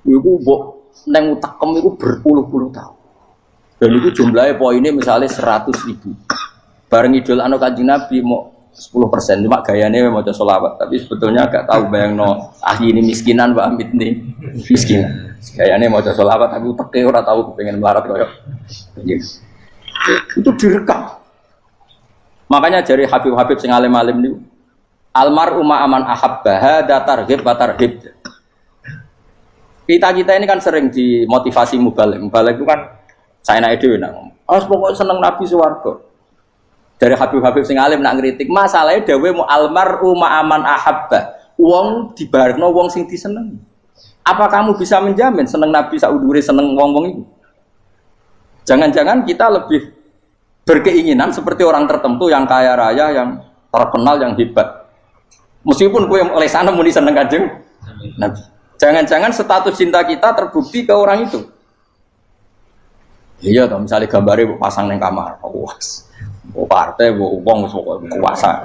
Iku mbok nang utekem iku berpuluh-puluh tahun. Dan itu jumlahnya poinnya misalnya 100.000. Bareng idol anu Kanjeng Nabi mau 10%, cuma gayanya mau coba sholawat. Tapi sebetulnya agak tahu bayangno ini miskinan, Mbak Amit nih miskinan. Gayanya mau coba sholawat, tapi uteknya orang tahu pengen melarat koyok. Itu direkam. Makanya dari Habib-Habib sing alim-alim niku, almar'u ma'aman ahabba datar targhib wa tarhib. Kita ini kan sering dimotivasi mubalek. Mubalek itu kan saya naik dhewe nang. Pokoknya seneng Nabi swarga. Dari Habib-Habib sing alim nak ngritik, masalahnya dawe mu almar'u ma'aman ahabba. Wong dibarno wong sing diseneng. Apa kamu bisa menjamin seneng Nabi saudure seneng wong-wong itu? Jangan-jangan kita lebih berkeinginan seperti orang tertentu yang kaya raya, yang terkenal, yang hebat. Meskipun kowe oleh sana muni seneng Kanjeng Nabi. Jangan-jangan status cinta kita terbukti ke orang itu. Iya toh, misalnya gambarnya pasang neng kamar, puas. Partai, uang, kuasa.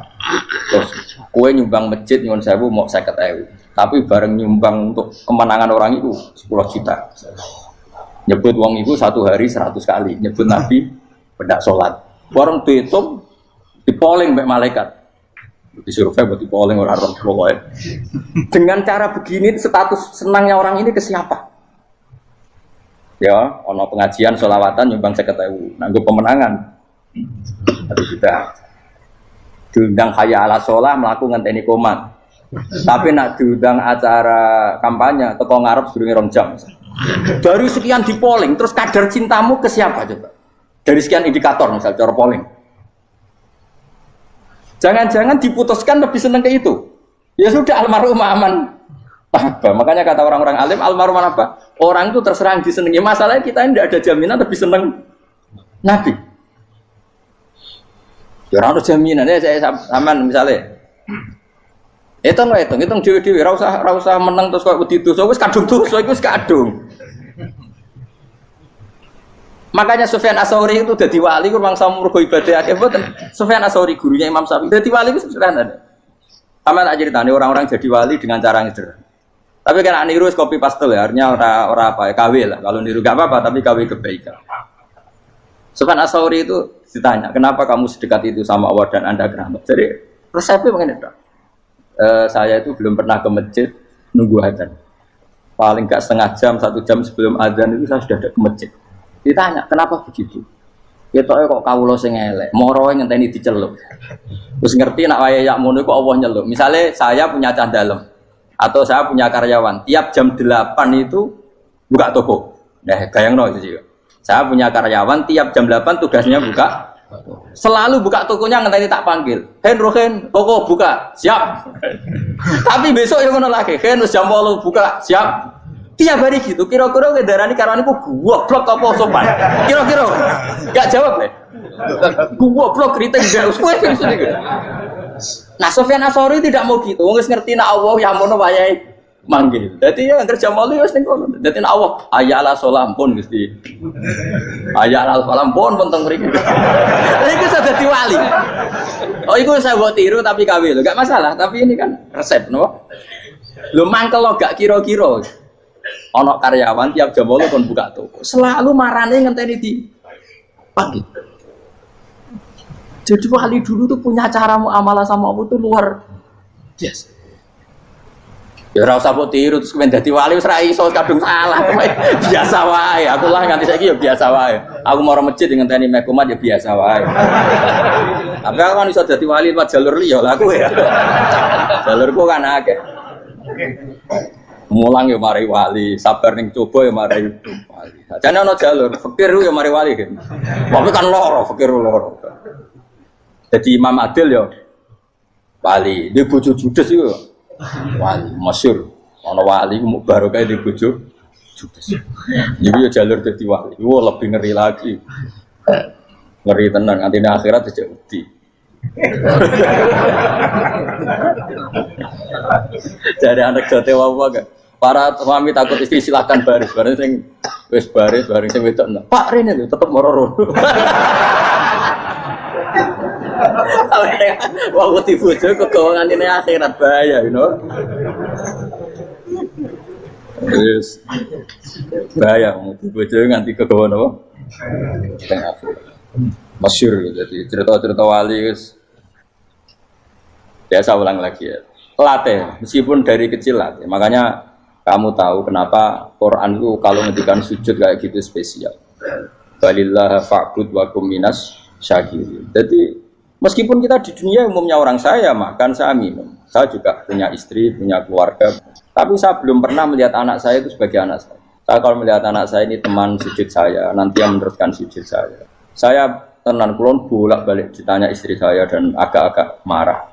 Terus, kue nyumbang masjid nyuwun sewu mau 50.000. Tapi bareng nyumbang untuk kemenangan orang itu 10 juta. Nyebut uang itu satu hari 100 kali. Nyebut Nabi pendak sholat. Bareng dihitung, dipoling mbek malaikat. Disurvei buat dipoling orang-orang pokoknya. Dengan cara begini, status senangnya orang ini ke siapa? Ya, ono pengajian sholawatan nyumbang 50.000. Nanggo pemenangan. Tapi sudah diundang hayya ala sholah melakukan ngenteni komat. Tapi nak diundang acara kampanye teko ngarep sedurunge 2 jam. Dari sekian di polling, terus kadar cintamu ke siapa coba? Dari sekian indikator misal cara polling. Jangan-jangan diputuskan lebih seneng ke itu. Ya sudah almarhum aman. Apa? Makanya kata orang-orang alim almarhum apa? Orang itu terserah disenangi. Masalahnya kita ini tidak ada jaminan lebih seneng Nabi. Ya orang ada jaminan ya saya aman misalnya. Hitung dewi-dewi. Rasa menang terus kok wedi dosa wis kadung dosa iku wis kadung. Makanya Sufyan Ats-Tsauri itu dadi wali ku mangsa murgo ibadah akeh mboten. Sufyan Ats-Tsauri gurunya Imam Syafi'i. Dadi wali itu sederhana. Sama tak ceritane orang-orang jadi wali dengan cara yang sederhana. Tapi kan niru copy paste ya, artinya ora apa ya KW lah. Kalau niru gak apa-apa tapi KW kebaikan. Sufyan Ats-Tsauri itu ditanya, "Kenapa kamu sedekat itu sama Allah dan Anda keramat?" Jadi resepnya begini, Dok. Saya itu belum pernah ke masjid nunggu adzan. Paling enggak setengah jam, 1 jam sebelum adzan itu saya sudah ada ke masjid. Ditanya, "Kenapa begitu?" Ketoke kok kawula sing elek, moroe ngenteni diceluk. Terus ngerti nek wayahe yak ngono iku Allah nyeluk. Misale saya punya cah dalem atau saya punya karyawan, tiap jam 8 itu buka toko. Nah, gayangno itu sih. Saya punya karyawan tiap jam 8 tugasnya buka. Selalu buka tokonya ngenteni tak panggil. Rohen, toko buka, siap. Tapi besok yang ngono lagi, wis jam 8 buka, siap. Tiap hari gitu, kira-kira kendaraan karyawan itu goblok apa sopan? Kira-kira enggak jawab deh. Goblok kritik enggak usah gitu. Nah, Sufyan Ats-Tsauri tidak mau gitu. Wong wis ngerti nek Allah yang mono wayahe manggil. Jadi ya kerja malu ya ning kono. Dadi Allah ayala salam pun Gusti. Ayala salam pun teng mriki. Iku sudah dadi wali. Oh iku saya buat tiru tapi KW lho, gak masalah. Tapi ini kan resep, no? Lu mangkel lo gak kira-kira. Ono karyawan tiap jam 8 kon buka toko. Selalu marane ngenteni di pagi. Jadi wali dulu tuh punya cara muamalah sama Allah tuh luar biasa. Ya ora usah mbok tiru terus kemen dadi wali wis ra iso kadung salah. Biasa wae. Aku lah nganti saiki ya biasa wae. Aku mau masjid ngenteni mek kumat ya biasa wae. Tapi aku kan iso dadi wali lewat jalur liya lah aku ya. Jalurku kan akeh. Mulang ya mari wali, sabar ning coba ya mari wali. Jane ana jalur fakir ya mari wali kan. Tapi kan loro, fakir loro. Jadi Imam Adil ya wali, dia bojo judes iku wali masyhur. Ana wali ku barokah di bojo judes. Jadi ya jalur dadi wali. Wah lebih ngeri lagi. Ngeri tenan nganti akhirat aja wedi. Jadi anak jote apa gak? Para suami takut istri silakan baris, bareng sing wis baris, bareng sing wedok. Pak rene lho tetep moro-moro. Wah, wedi bojo kegawa ngantine akhirat bahaya, you know. Wis bahaya wedi bojo nganti kegawa napa? Masyhur jadi cerita-cerita wali wis biasa ulang lagi ya. Latih, meskipun dari kecil latih. Makanya kamu tahu kenapa Quran itu kalau ngendikan sujud kayak gitu spesial. Balillah fa'bud wa kum minas syakirin. Jadi meskipun kita di dunia umumnya orang saya makan, saya minum. Saya juga punya istri, punya keluarga. Tapi saya belum pernah melihat anak saya itu sebagai anak saya. Saya kalau melihat anak saya ini teman sujud saya, nanti yang meneruskan sujud saya. Saya tenan kulon bolak-balik ditanya istri saya dan agak-agak marah.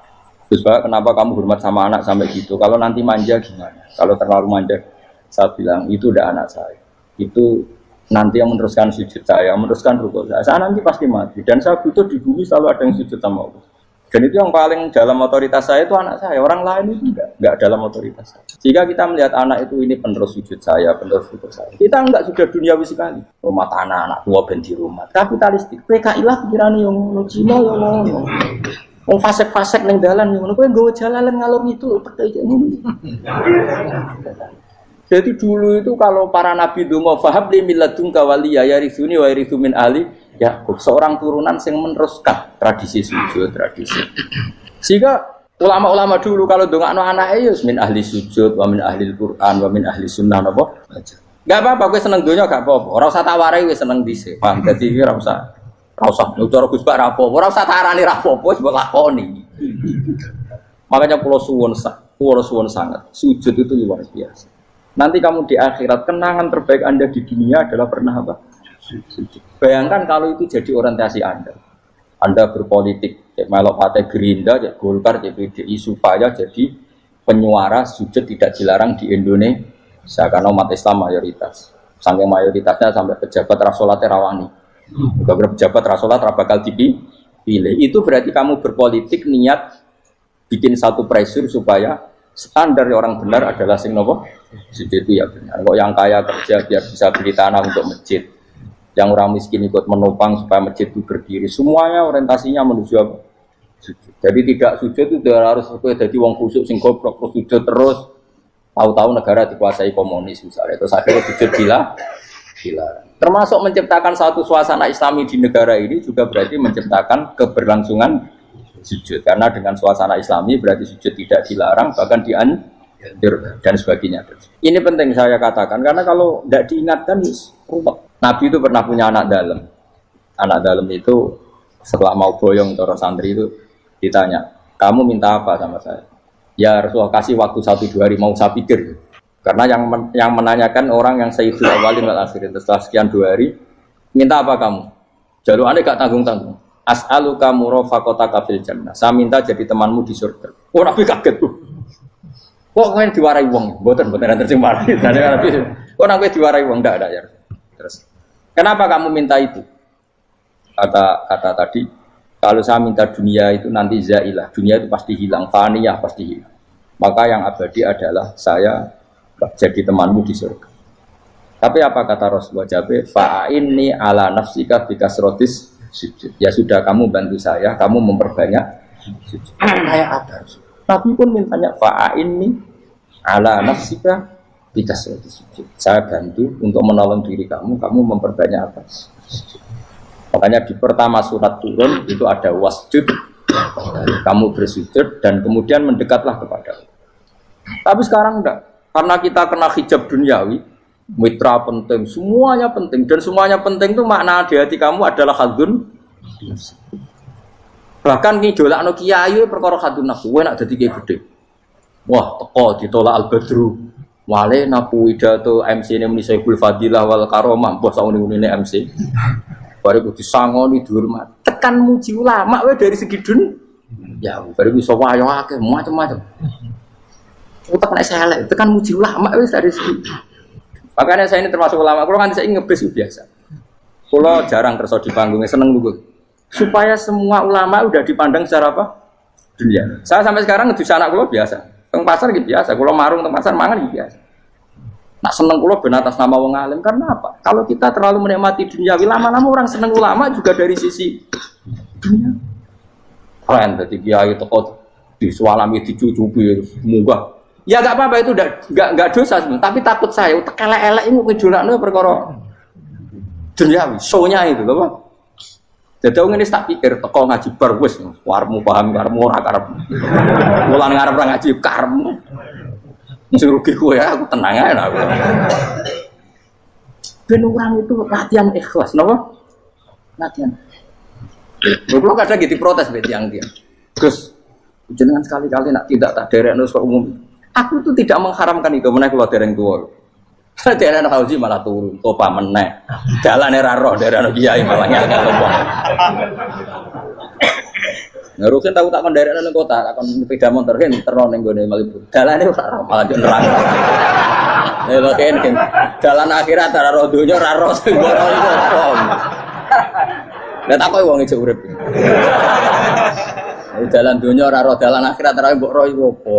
Terus Pak, kenapa kamu hormat sama anak sampai gitu? Kalau nanti manja gimana? Kalau terlalu manja, saya bilang itu udah anak saya. Itu nanti yang meneruskan sujud saya, meneruskan rukuk saya. Saya nanti pasti mati. Dan saya butuh di bumi selalu ada yang sujud sama Allah. Dan itu yang paling dalam otoritas saya itu anak saya. Orang lain itu enggak dalam otoritas saya. Jika kita melihat anak itu ini penerus sujud saya, penerus rukuk saya. Kita enggak sudah duniawi sekali. Rumah tanah, anak tua ben di rumah. Kapitalistik. PKI lah pikirannya yang ngono, Cina yang ngono. Wong fasek-fasek ning dalan ngono kowe nggawa jalalan ngalor itu percaya ngono. Jadi dulu itu kalau para nabi donga fahab li milladunka waliya yarisuni wa yarithu min ali Yakub, seorang turunan yang meneruskan tradisi sujud, tradisi. Sehingga ulama-ulama dulu kalau dongakno anake ya min ahli sujud, wa min ahli Al-Qur'an, wa min ahli sunnah napa? Enggak apa-apa kowe seneng donya gak apa-apa. Ora usah tak warai wis seneng dhisik. Paham dadi iki ora usah cara Gus Bak rapopo, ora usah tarani rapopo wis mbok lakoni. Makanya pulau suwun sangat. Sujud itu luar biasa. Nanti kamu di akhirat kenangan terbaik Anda di dunia adalah pernah apa? Sujud. Bayangkan kalau itu jadi orientasi Anda. Anda berpolitik, cek melok partai Gerindra, cek Golkar, cek PDI supaya jadi penyuara sujud tidak dilarang di Indonesia karena umat Islam mayoritas. Saking mayoritasnya sampai pejabat rasolat rawani. Beberapa pejabat rasolat bakal dipilih. Itu berarti kamu berpolitik niat bikin satu pressure supaya standar orang benar adalah sing nopo sujud itu ya benar. Kok yang kaya kerja biar bisa beli tanah untuk masjid, yang orang miskin ikut menopang supaya masjid itu berdiri. Semuanya orientasinya menuju apa? Sujud. Jadi tidak sujud itu harus jadi wong kusuk sing goblok terus sujud terus. Tahu-tahu negara dikuasai komunis misalnya. Terus akhirnya sujud gila. Termasuk menciptakan satu suasana Islami di negara ini juga berarti menciptakan keberlangsungan sujud. Karena dengan suasana Islami berarti sujud tidak dilarang, bahkan dianjur dan sebagainya. Ini penting saya katakan karena kalau tidak diingatkan, ruwet. Nabi itu pernah punya anak dalam. Anak dalam itu setelah mau boyong toro santri itu ditanya, kamu minta apa sama saya? Ya Rasulullah kasih waktu 1-2 hari mau saya pikir. Karena yang menanyakan orang yang sayyidul awalin wal akhirin setelah sekian 2 hari, minta apa kamu? Jaluannya gak tanggung-tanggung. As'aluka murafaqataka fil jannah. Saya minta jadi temanmu di surga. Oh Nabi kaget tuh. Kok kowe diwarai wong? Mboten terjemah. Nabi, kok Nabi diwarai wong ndak ada ya. Terus, kenapa kamu minta itu? Kata tadi, kalau saya minta dunia itu nanti zailah. Dunia itu pasti hilang, faniyah pasti hilang. Maka yang abadi adalah saya jadi temanmu di surga. Tapi apa kata Rasulullah Jabe? Fa'inni ala nafsika bikasrotis sujud. Ya sudah, kamu bantu saya, kamu memperbanyak sujud. Kayak apa? Nabi pun mintanya fa'inni ala nafsika bikasrotis sujud. Saya bantu untuk menolong diri kamu, kamu memperbanyak apa? Sujud. Makanya di pertama surat turun itu ada wasjud, kamu bersujud dan kemudian mendekatlah kepada Allah. Tapi sekarang enggak, karena kita kena hijab duniawi, mitra penting, semuanya penting, dan semuanya penting itu makna di hati kamu adalah hadun. Bahkan ngidolakno kiai perkara hadun nafsu, kowe nak dadi kiai gede. Wah, teko ditolak al-badru. Wale napu pidato MC ne muni Saiful Fadilah wal Karomah, mbah sauni-unine MC. Bare kudu sangoni dihormat. Tekan muji ulama wae dari segi ya, bare bisa wayo akeh macam-macam. Utak nek elek, tekan muji ulama wis dari segi. Makanya saya ini termasuk ulama, kalau kan saya ngebis biasa. Kalau jarang kerja di panggungnya, seneng dulu. Supaya semua ulama udah dipandang secara apa? Dunia. Saya sampai sekarang di sana kalau biasa, teng pasar gitu biasa. Kalau marung teng pasar mangan gitu biasa. Nak seneng kalau ben atas nama wong alim karena apa? Kalau kita terlalu menikmati dunia, lama-lama orang seneng ulama juga dari sisi dunia. Keren, jadi kiai teko disualami dicucupi, munggah. Ya enggak apa-apa itu enggak dosa sebenarnya, tapi takut saya elek-elek ini ngejolakno perkara duniawi, show-nya itu lho, Pak. Jadi wong ini tak pikir teko ngaji bar wis warmu paham karemu ora karep. Mulan ngarep ora ngaji karemu. Sing rugi kowe aku tenang ae lah. Ben orang itu latihan ikhlas, napa? Latihan. Kalau kadang gitu protes be tiyang dia. Gus, jenengan sekali-kali nak tidak tak derekno sok umum. Aku itu tidak mengharamkan itu meneh kula dereng tuwa. Dereng haji malah turun, topa meneh. Dalane ra roh dereng kiai malah ngel-ngel topa. Ngerusin tahu tak kon derek nang kota, tak kon sepeda motor kan terno ning gone Malibu. Dalane ora roh malah neraka. Lha kene dalan akhirat ora roh donya ora roh sing ora iku apa. Lah tak kowe wong ijo urip. Dalan donya ora roh dalan akhirat ora mbok roh iku apa.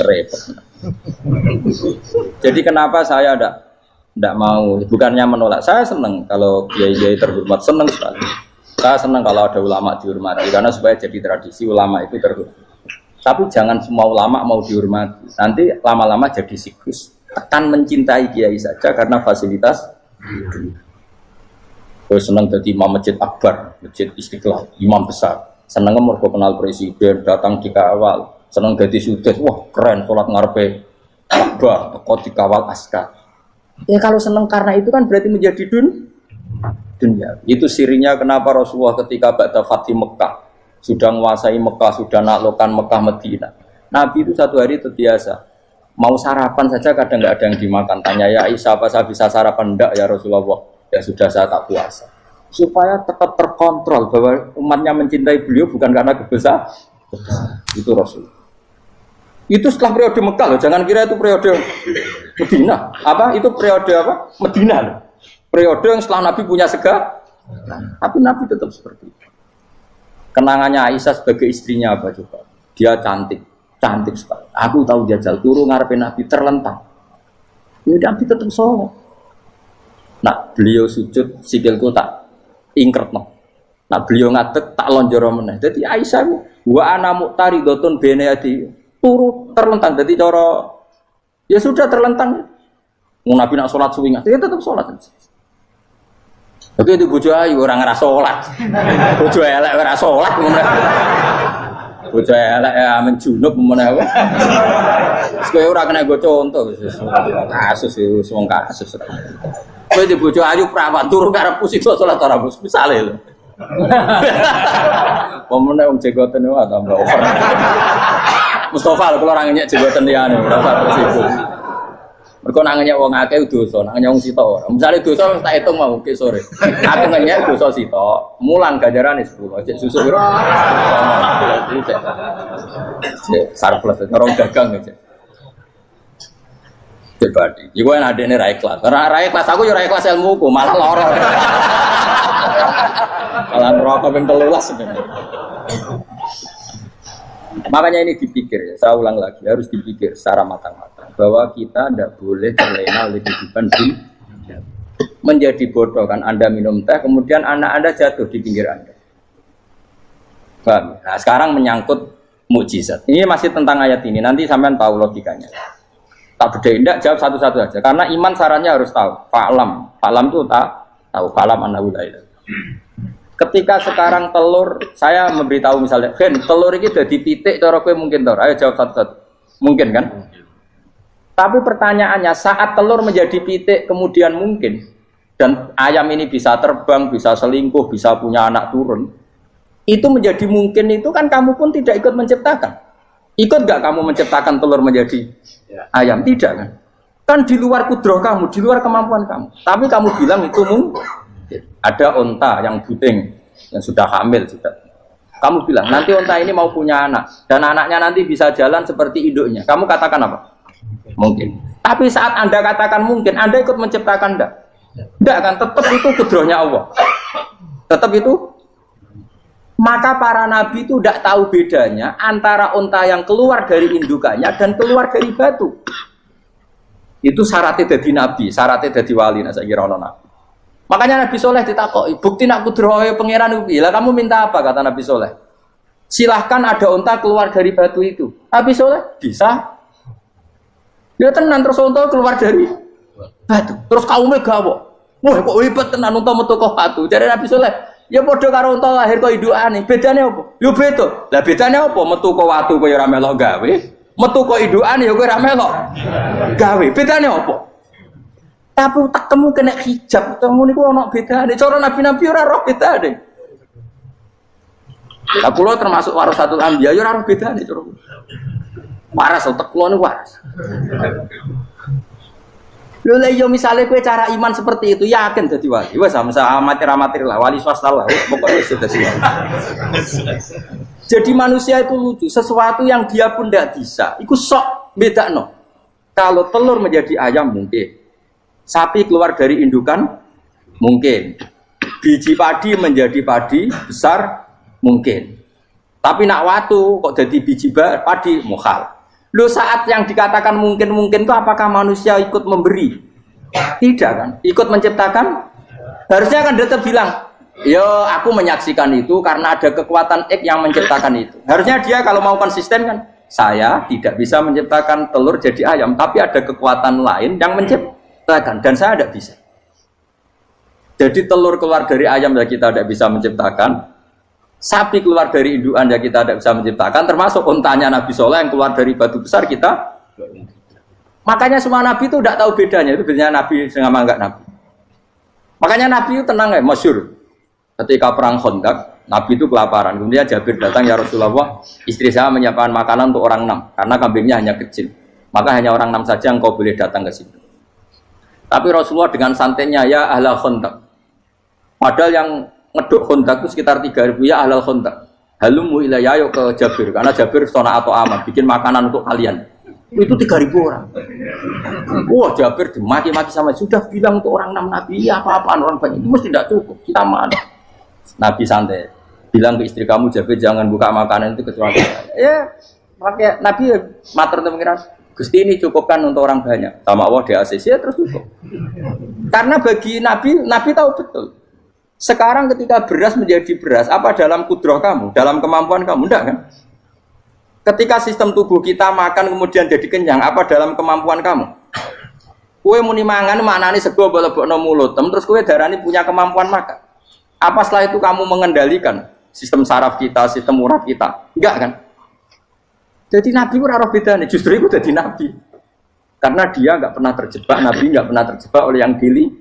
Repot. Jadi kenapa saya tidak mau, bukannya menolak, saya senang kalau kiai-kiai terhormat, senang sekali. Saya senang kalau ada ulama dihormati, karena supaya jadi tradisi ulama itu terhormat. Tapi jangan semua ulama mau dihormati, nanti lama-lama jadi siklus. Akan mencintai kiai saja karena fasilitas. Saya senang jadi imam masjid akbar, masjid Istiqlal, imam besar. Senang mergo kenal presiden, datang dikawal. Senang jadi sudes, wah keren, sholat ngarepe akbar, teko dikawal askar. Ya kalau senang karena itu kan berarti menjadi dunia. Itu sirinya kenapa Rasulullah ketika ba'da Fathi Mekah sudah menguasai Mekah, sudah naklukkan Mekah Madinah. Nabi itu satu hari terbiasa mau sarapan saja kadang nggak ada yang dimakan. Tanya ya Aisyah, apa saya bisa sarapan? Enggak ya Rasulullah. Ya sudah saya tak puasa. Supaya tetap terkontrol bahwa umatnya mencintai beliau bukan karena kebesaran. Itu Rasul. Itu setelah periode Mekah loh, jangan kira itu periode Medina. Apa? Itu periode apa? Medina loh. Periode yang setelah Nabi punya segala. Tapi Nabi tetap seperti itu. Kenangannya Aisyah sebagai istrinya apa coba? Dia cantik sekali. Aku tahu jajal turu ngarepe Nabi terlentang. Ya Nabi tetap sholat. Nah, beliau sujud sikilku tak ingkretno. Nah, beliau ngadeg tak lonjoro meneh. Jadi Aisyah wa ana muqtaridotun bene adi turu terlentang. Jadi cara ya sudah terlentang. Nabi nak sholat suwi nggak? Dia tetap sholat. Tapi itu bojo ayu orang ngerasa sholat. Bojo elek ora sholat. Bojo elek ya amen junub menawa. Kowe ora kena go contoh kasus itu wong kasus. Kowe di bojo ayu prawan turu karep pusing sholat ora bos misale lho. Pemene wong jegoten wae tambah over. Mustafa kalau orang nyek jegoten liyane ora usah tersibuk. Mergo nang nyek wong akeh dosa, nang nyek wong sita ora. Misale dosa tak hitung mau ke sore. Aku nyek dosa sita, mulang ganjarane 10. Cek susuk piro? Cek surplus orang dagang cek. Cek badi. Iku enak adene ra ikhlas. Ora ikhlas aku yo ora ikhlas ilmuku, malah lara. Malah neraka ping 13 sebenarnya. Makanya ini dipikir ya, saya ulang lagi, harus dipikir secara matang-matang bahwa kita tidak boleh terlena oleh kehidupan dunia. Menjadi bodoh kan Anda minum teh, kemudian anak Anda jatuh di pinggir Anda. Nah sekarang menyangkut mukjizat. Ini masih tentang ayat ini, nanti sampean tahu logikanya. Tak beda, tidak jawab satu-satu aja. Karena iman sarannya harus tahu. Fa'lam itu tak tahu. Fa'lam annahu la ilaha. Ketika sekarang telur, saya memberitahu misalnya, telur ini udah dipitik, cara kowe mungkin telur. Ayo jawab satu-satu. Mungkin kan? Tapi pertanyaannya, saat telur menjadi pitik kemudian mungkin, dan ayam ini bisa terbang, bisa selingkuh, bisa punya anak turun, itu menjadi mungkin itu kan kamu pun tidak ikut menciptakan. Ikut gak kamu menciptakan telur menjadi ayam? Tidak kan? Kan di luar kudroh kamu, di luar kemampuan kamu. Tapi kamu bilang itu mungkin. Ada onta yang buting, yang sudah hamil sudah. Kamu bilang nanti onta ini mau punya anak dan anaknya nanti bisa jalan seperti induknya. Kamu katakan apa? Mungkin. Tapi saat Anda katakan mungkin, Anda ikut menciptakan enggak? Enggak kan? Tetap itu kudrohnya Allah. Tetap itu. Maka para nabi itu tidak tahu bedanya antara onta yang keluar dari indukannya dan keluar dari batu. Itu syaratnya jadi nabi, syaratnya jadi wali. Nah, saya kira orang nabi. Makanya Nabi Soleh ditakoki, bukti nak kudrohe pangeran ubi. Lah kamu minta apa kata Nabi Soleh? Silahkan ada unta keluar dari batu itu. Nabi Soleh bisa. Ya tenan terus unta keluar dari batu. Terus kaumnya gawok. Wah kok hebat tenan unta metu kok batu. Dari Nabi Soleh, ya padha karo unta lahir kok indukane. Bedane apa? Yo beda. Lah bedane apa? Metu kok watu kok ora melok gawe. Metu kok indukane ya kowe ora melok gawe. Bedane apa? Tapi tak temu kena hijab, temu niku ono bedane. Cara nabi-nabi ora roh bedane. Lah kula termasuk warasatul anbiya ya ora roh bedane cara. Waras utek kula niku waras. Lha yo misale kowe cara iman seperti itu yakin dadi wali. Wes sama amatir-amatir lah, wali swasta lah. Pokoknya sudah siap. Jadi manusia itu lucu, sesuatu yang dia pun tidak bisa. Iku sok bedakno. Kalau telur menjadi ayam mungkin. Sapi keluar dari indukan mungkin, biji padi menjadi padi besar mungkin, tapi nak watu kok jadi biji padi mukhal. Lo saat yang dikatakan mungkin itu apakah manusia ikut memberi? Tidak kan? Ikut menciptakan? Harusnya kan tetap bilang, yo aku menyaksikan itu karena ada kekuatan X yang menciptakan itu. Harusnya dia kalau mau konsisten kan, saya tidak bisa menciptakan telur jadi ayam, tapi ada kekuatan lain yang menciptakan. Dan saya tidak bisa. Jadi telur keluar dari ayam ya kita tidak bisa menciptakan. Sapi keluar dari indukan ya kita tidak bisa menciptakan. Termasuk untanya Nabi Soleh yang keluar dari batu besar kita. Makanya semua Nabi itu tidak tahu bedanya. Itu bedanya Nabi dengan enggak Nabi. Makanya Nabi itu tenang ya, masyhur. Ketika perang Khandaq, Nabi itu kelaparan. Kemudian Jabir datang, ya Rasulullah, istri saya menyiapkan makanan untuk orang 6 karena kambingnya hanya kecil. Maka hanya orang 6 saja yang kau boleh datang ke situ. Tapi Rasulullah dengan santainya, ya ahlal Khandaq. Padahal yang ngeduk Khandaq itu sekitar 3.000, ya ahlal Khandaq. Halumu ilayya, yuk ke Jabir. Karena Jabir sona atau amat, bikin makanan untuk kalian. Itu 3.000 orang. Wah Jabir dimaki-maki sama, sudah bilang untuk orang 6 Nabi, ya apa-apaan orang banyak. Itu mesti tidak cukup, kita mana. Nabi santai. Bilang ke istri kamu, Jabir jangan buka makanan itu kecuali ya, pakai Nabi matur untuk pengiran. Gusti ini cukupkan untuk orang banyak. Sama Allah di ACC ya terus cukup. Karena bagi Nabi, Nabi tahu betul. Sekarang ketika beras menjadi beras, apa dalam kudroh kamu, dalam kemampuan kamu? Enggak kan? Ketika sistem tubuh kita makan kemudian jadi kenyang, apa dalam kemampuan kamu? Kue muni mangan maknane sego bolebokno mulut, terus kue darani punya kemampuan makan. Apa setelah itu kamu mengendalikan sistem saraf kita, sistem urat kita? Enggak kan? Jadi Nabi itu ora beda nih, justru itu jadi Nabi. Karena dia nggak pernah terjebak, Nabi nggak pernah terjebak oleh yang pilih.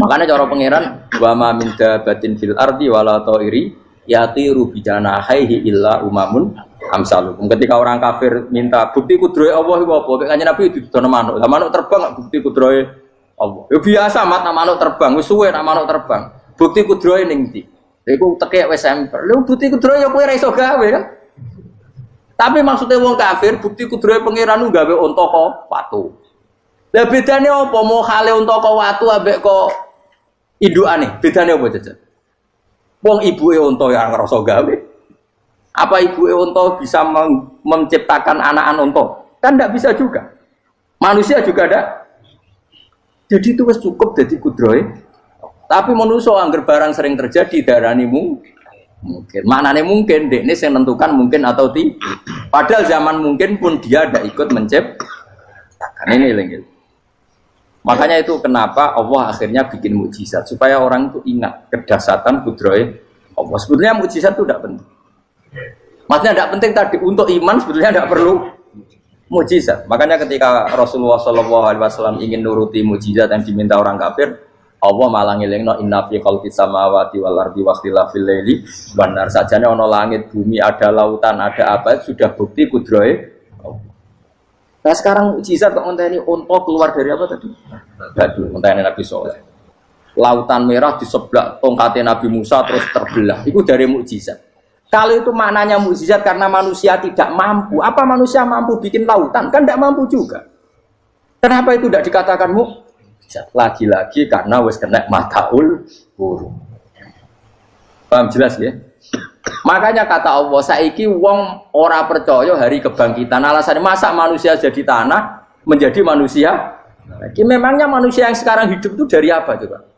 Makanya cara pangeran, wa ma min dabatin fil ardi wala ta'iri yatiru bi janahihi illa umamun amsalukum. Ketika orang kafir minta bukti kudrohe Allah iku apa? Kanjeng Nabi didono manuk. Lah manuk terbang bukti kudrohe Allah. Ya biasa mat manuk terbang, wis suwe nak manuk terbang. Bukti kudrohe ning ndi? Iku tekek wis emper. Lha bukti kudrohe ya kowe ora iso gawe kan? Tapi maksudnya wong kafir bukti kudrohe pangeran ku gawe unta kok watu. Lah bedane apa mau hale unta kok watu ambek kok indukane? Bedane apa jajan? Wong ibuke unta ya ngrasa gawe. Apa ibu onto bisa menciptakan anakan onto? Kan tidak bisa juga. Manusia juga ada. Jadi itu wis cukup jadi kudroy. Tapi manusia angger barang sering terjadi darani mungkin. Maknanya mungkin, dek ini yang menentukan mungkin atau tidak. Padahal zaman mungkin pun dia ada ikut menciptakan ini lagi. Makanya itu kenapa Allah akhirnya bikin mukjizat supaya orang itu ingat kedahsyatan kudroy Allah. Sebetulnya mukjizat itu tidak penting. Maksudnya tidak penting tadi untuk iman sebetulnya tidak perlu mukjizat. Makanya ketika Rasulullah SAW ingin nuruti mukjizat yang diminta orang kafir, Allah malah ngelingno inna fi khalqis samawati wal ardi wakhtilafil laili wan nar. Sajane ana langit, bumi, ada lautan, ada apa sudah bukti kudrohe. Nah sekarang mukjizat kok ngenteni unta keluar dari apa tadi? Batu, ngenteni Nabi Saleh. Lautan merah di sebelah tongkatnya Nabi Musa terus terbelah. Itu dari mukjizat. Kalau itu maknanya mukjizat karena manusia tidak mampu, apa manusia mampu bikin lautan? Kan tidak mampu juga. Kenapa itu tidak dikatakan mukjizat? Lagi-lagi karena wis kena mataul burung. Paham jelas ya? Makanya kata Allah, saiki wong ora percaya hari kebangkitan. Alasannya masa manusia jadi tanah menjadi manusia? Memangnya manusia yang sekarang hidup itu dari apa coba?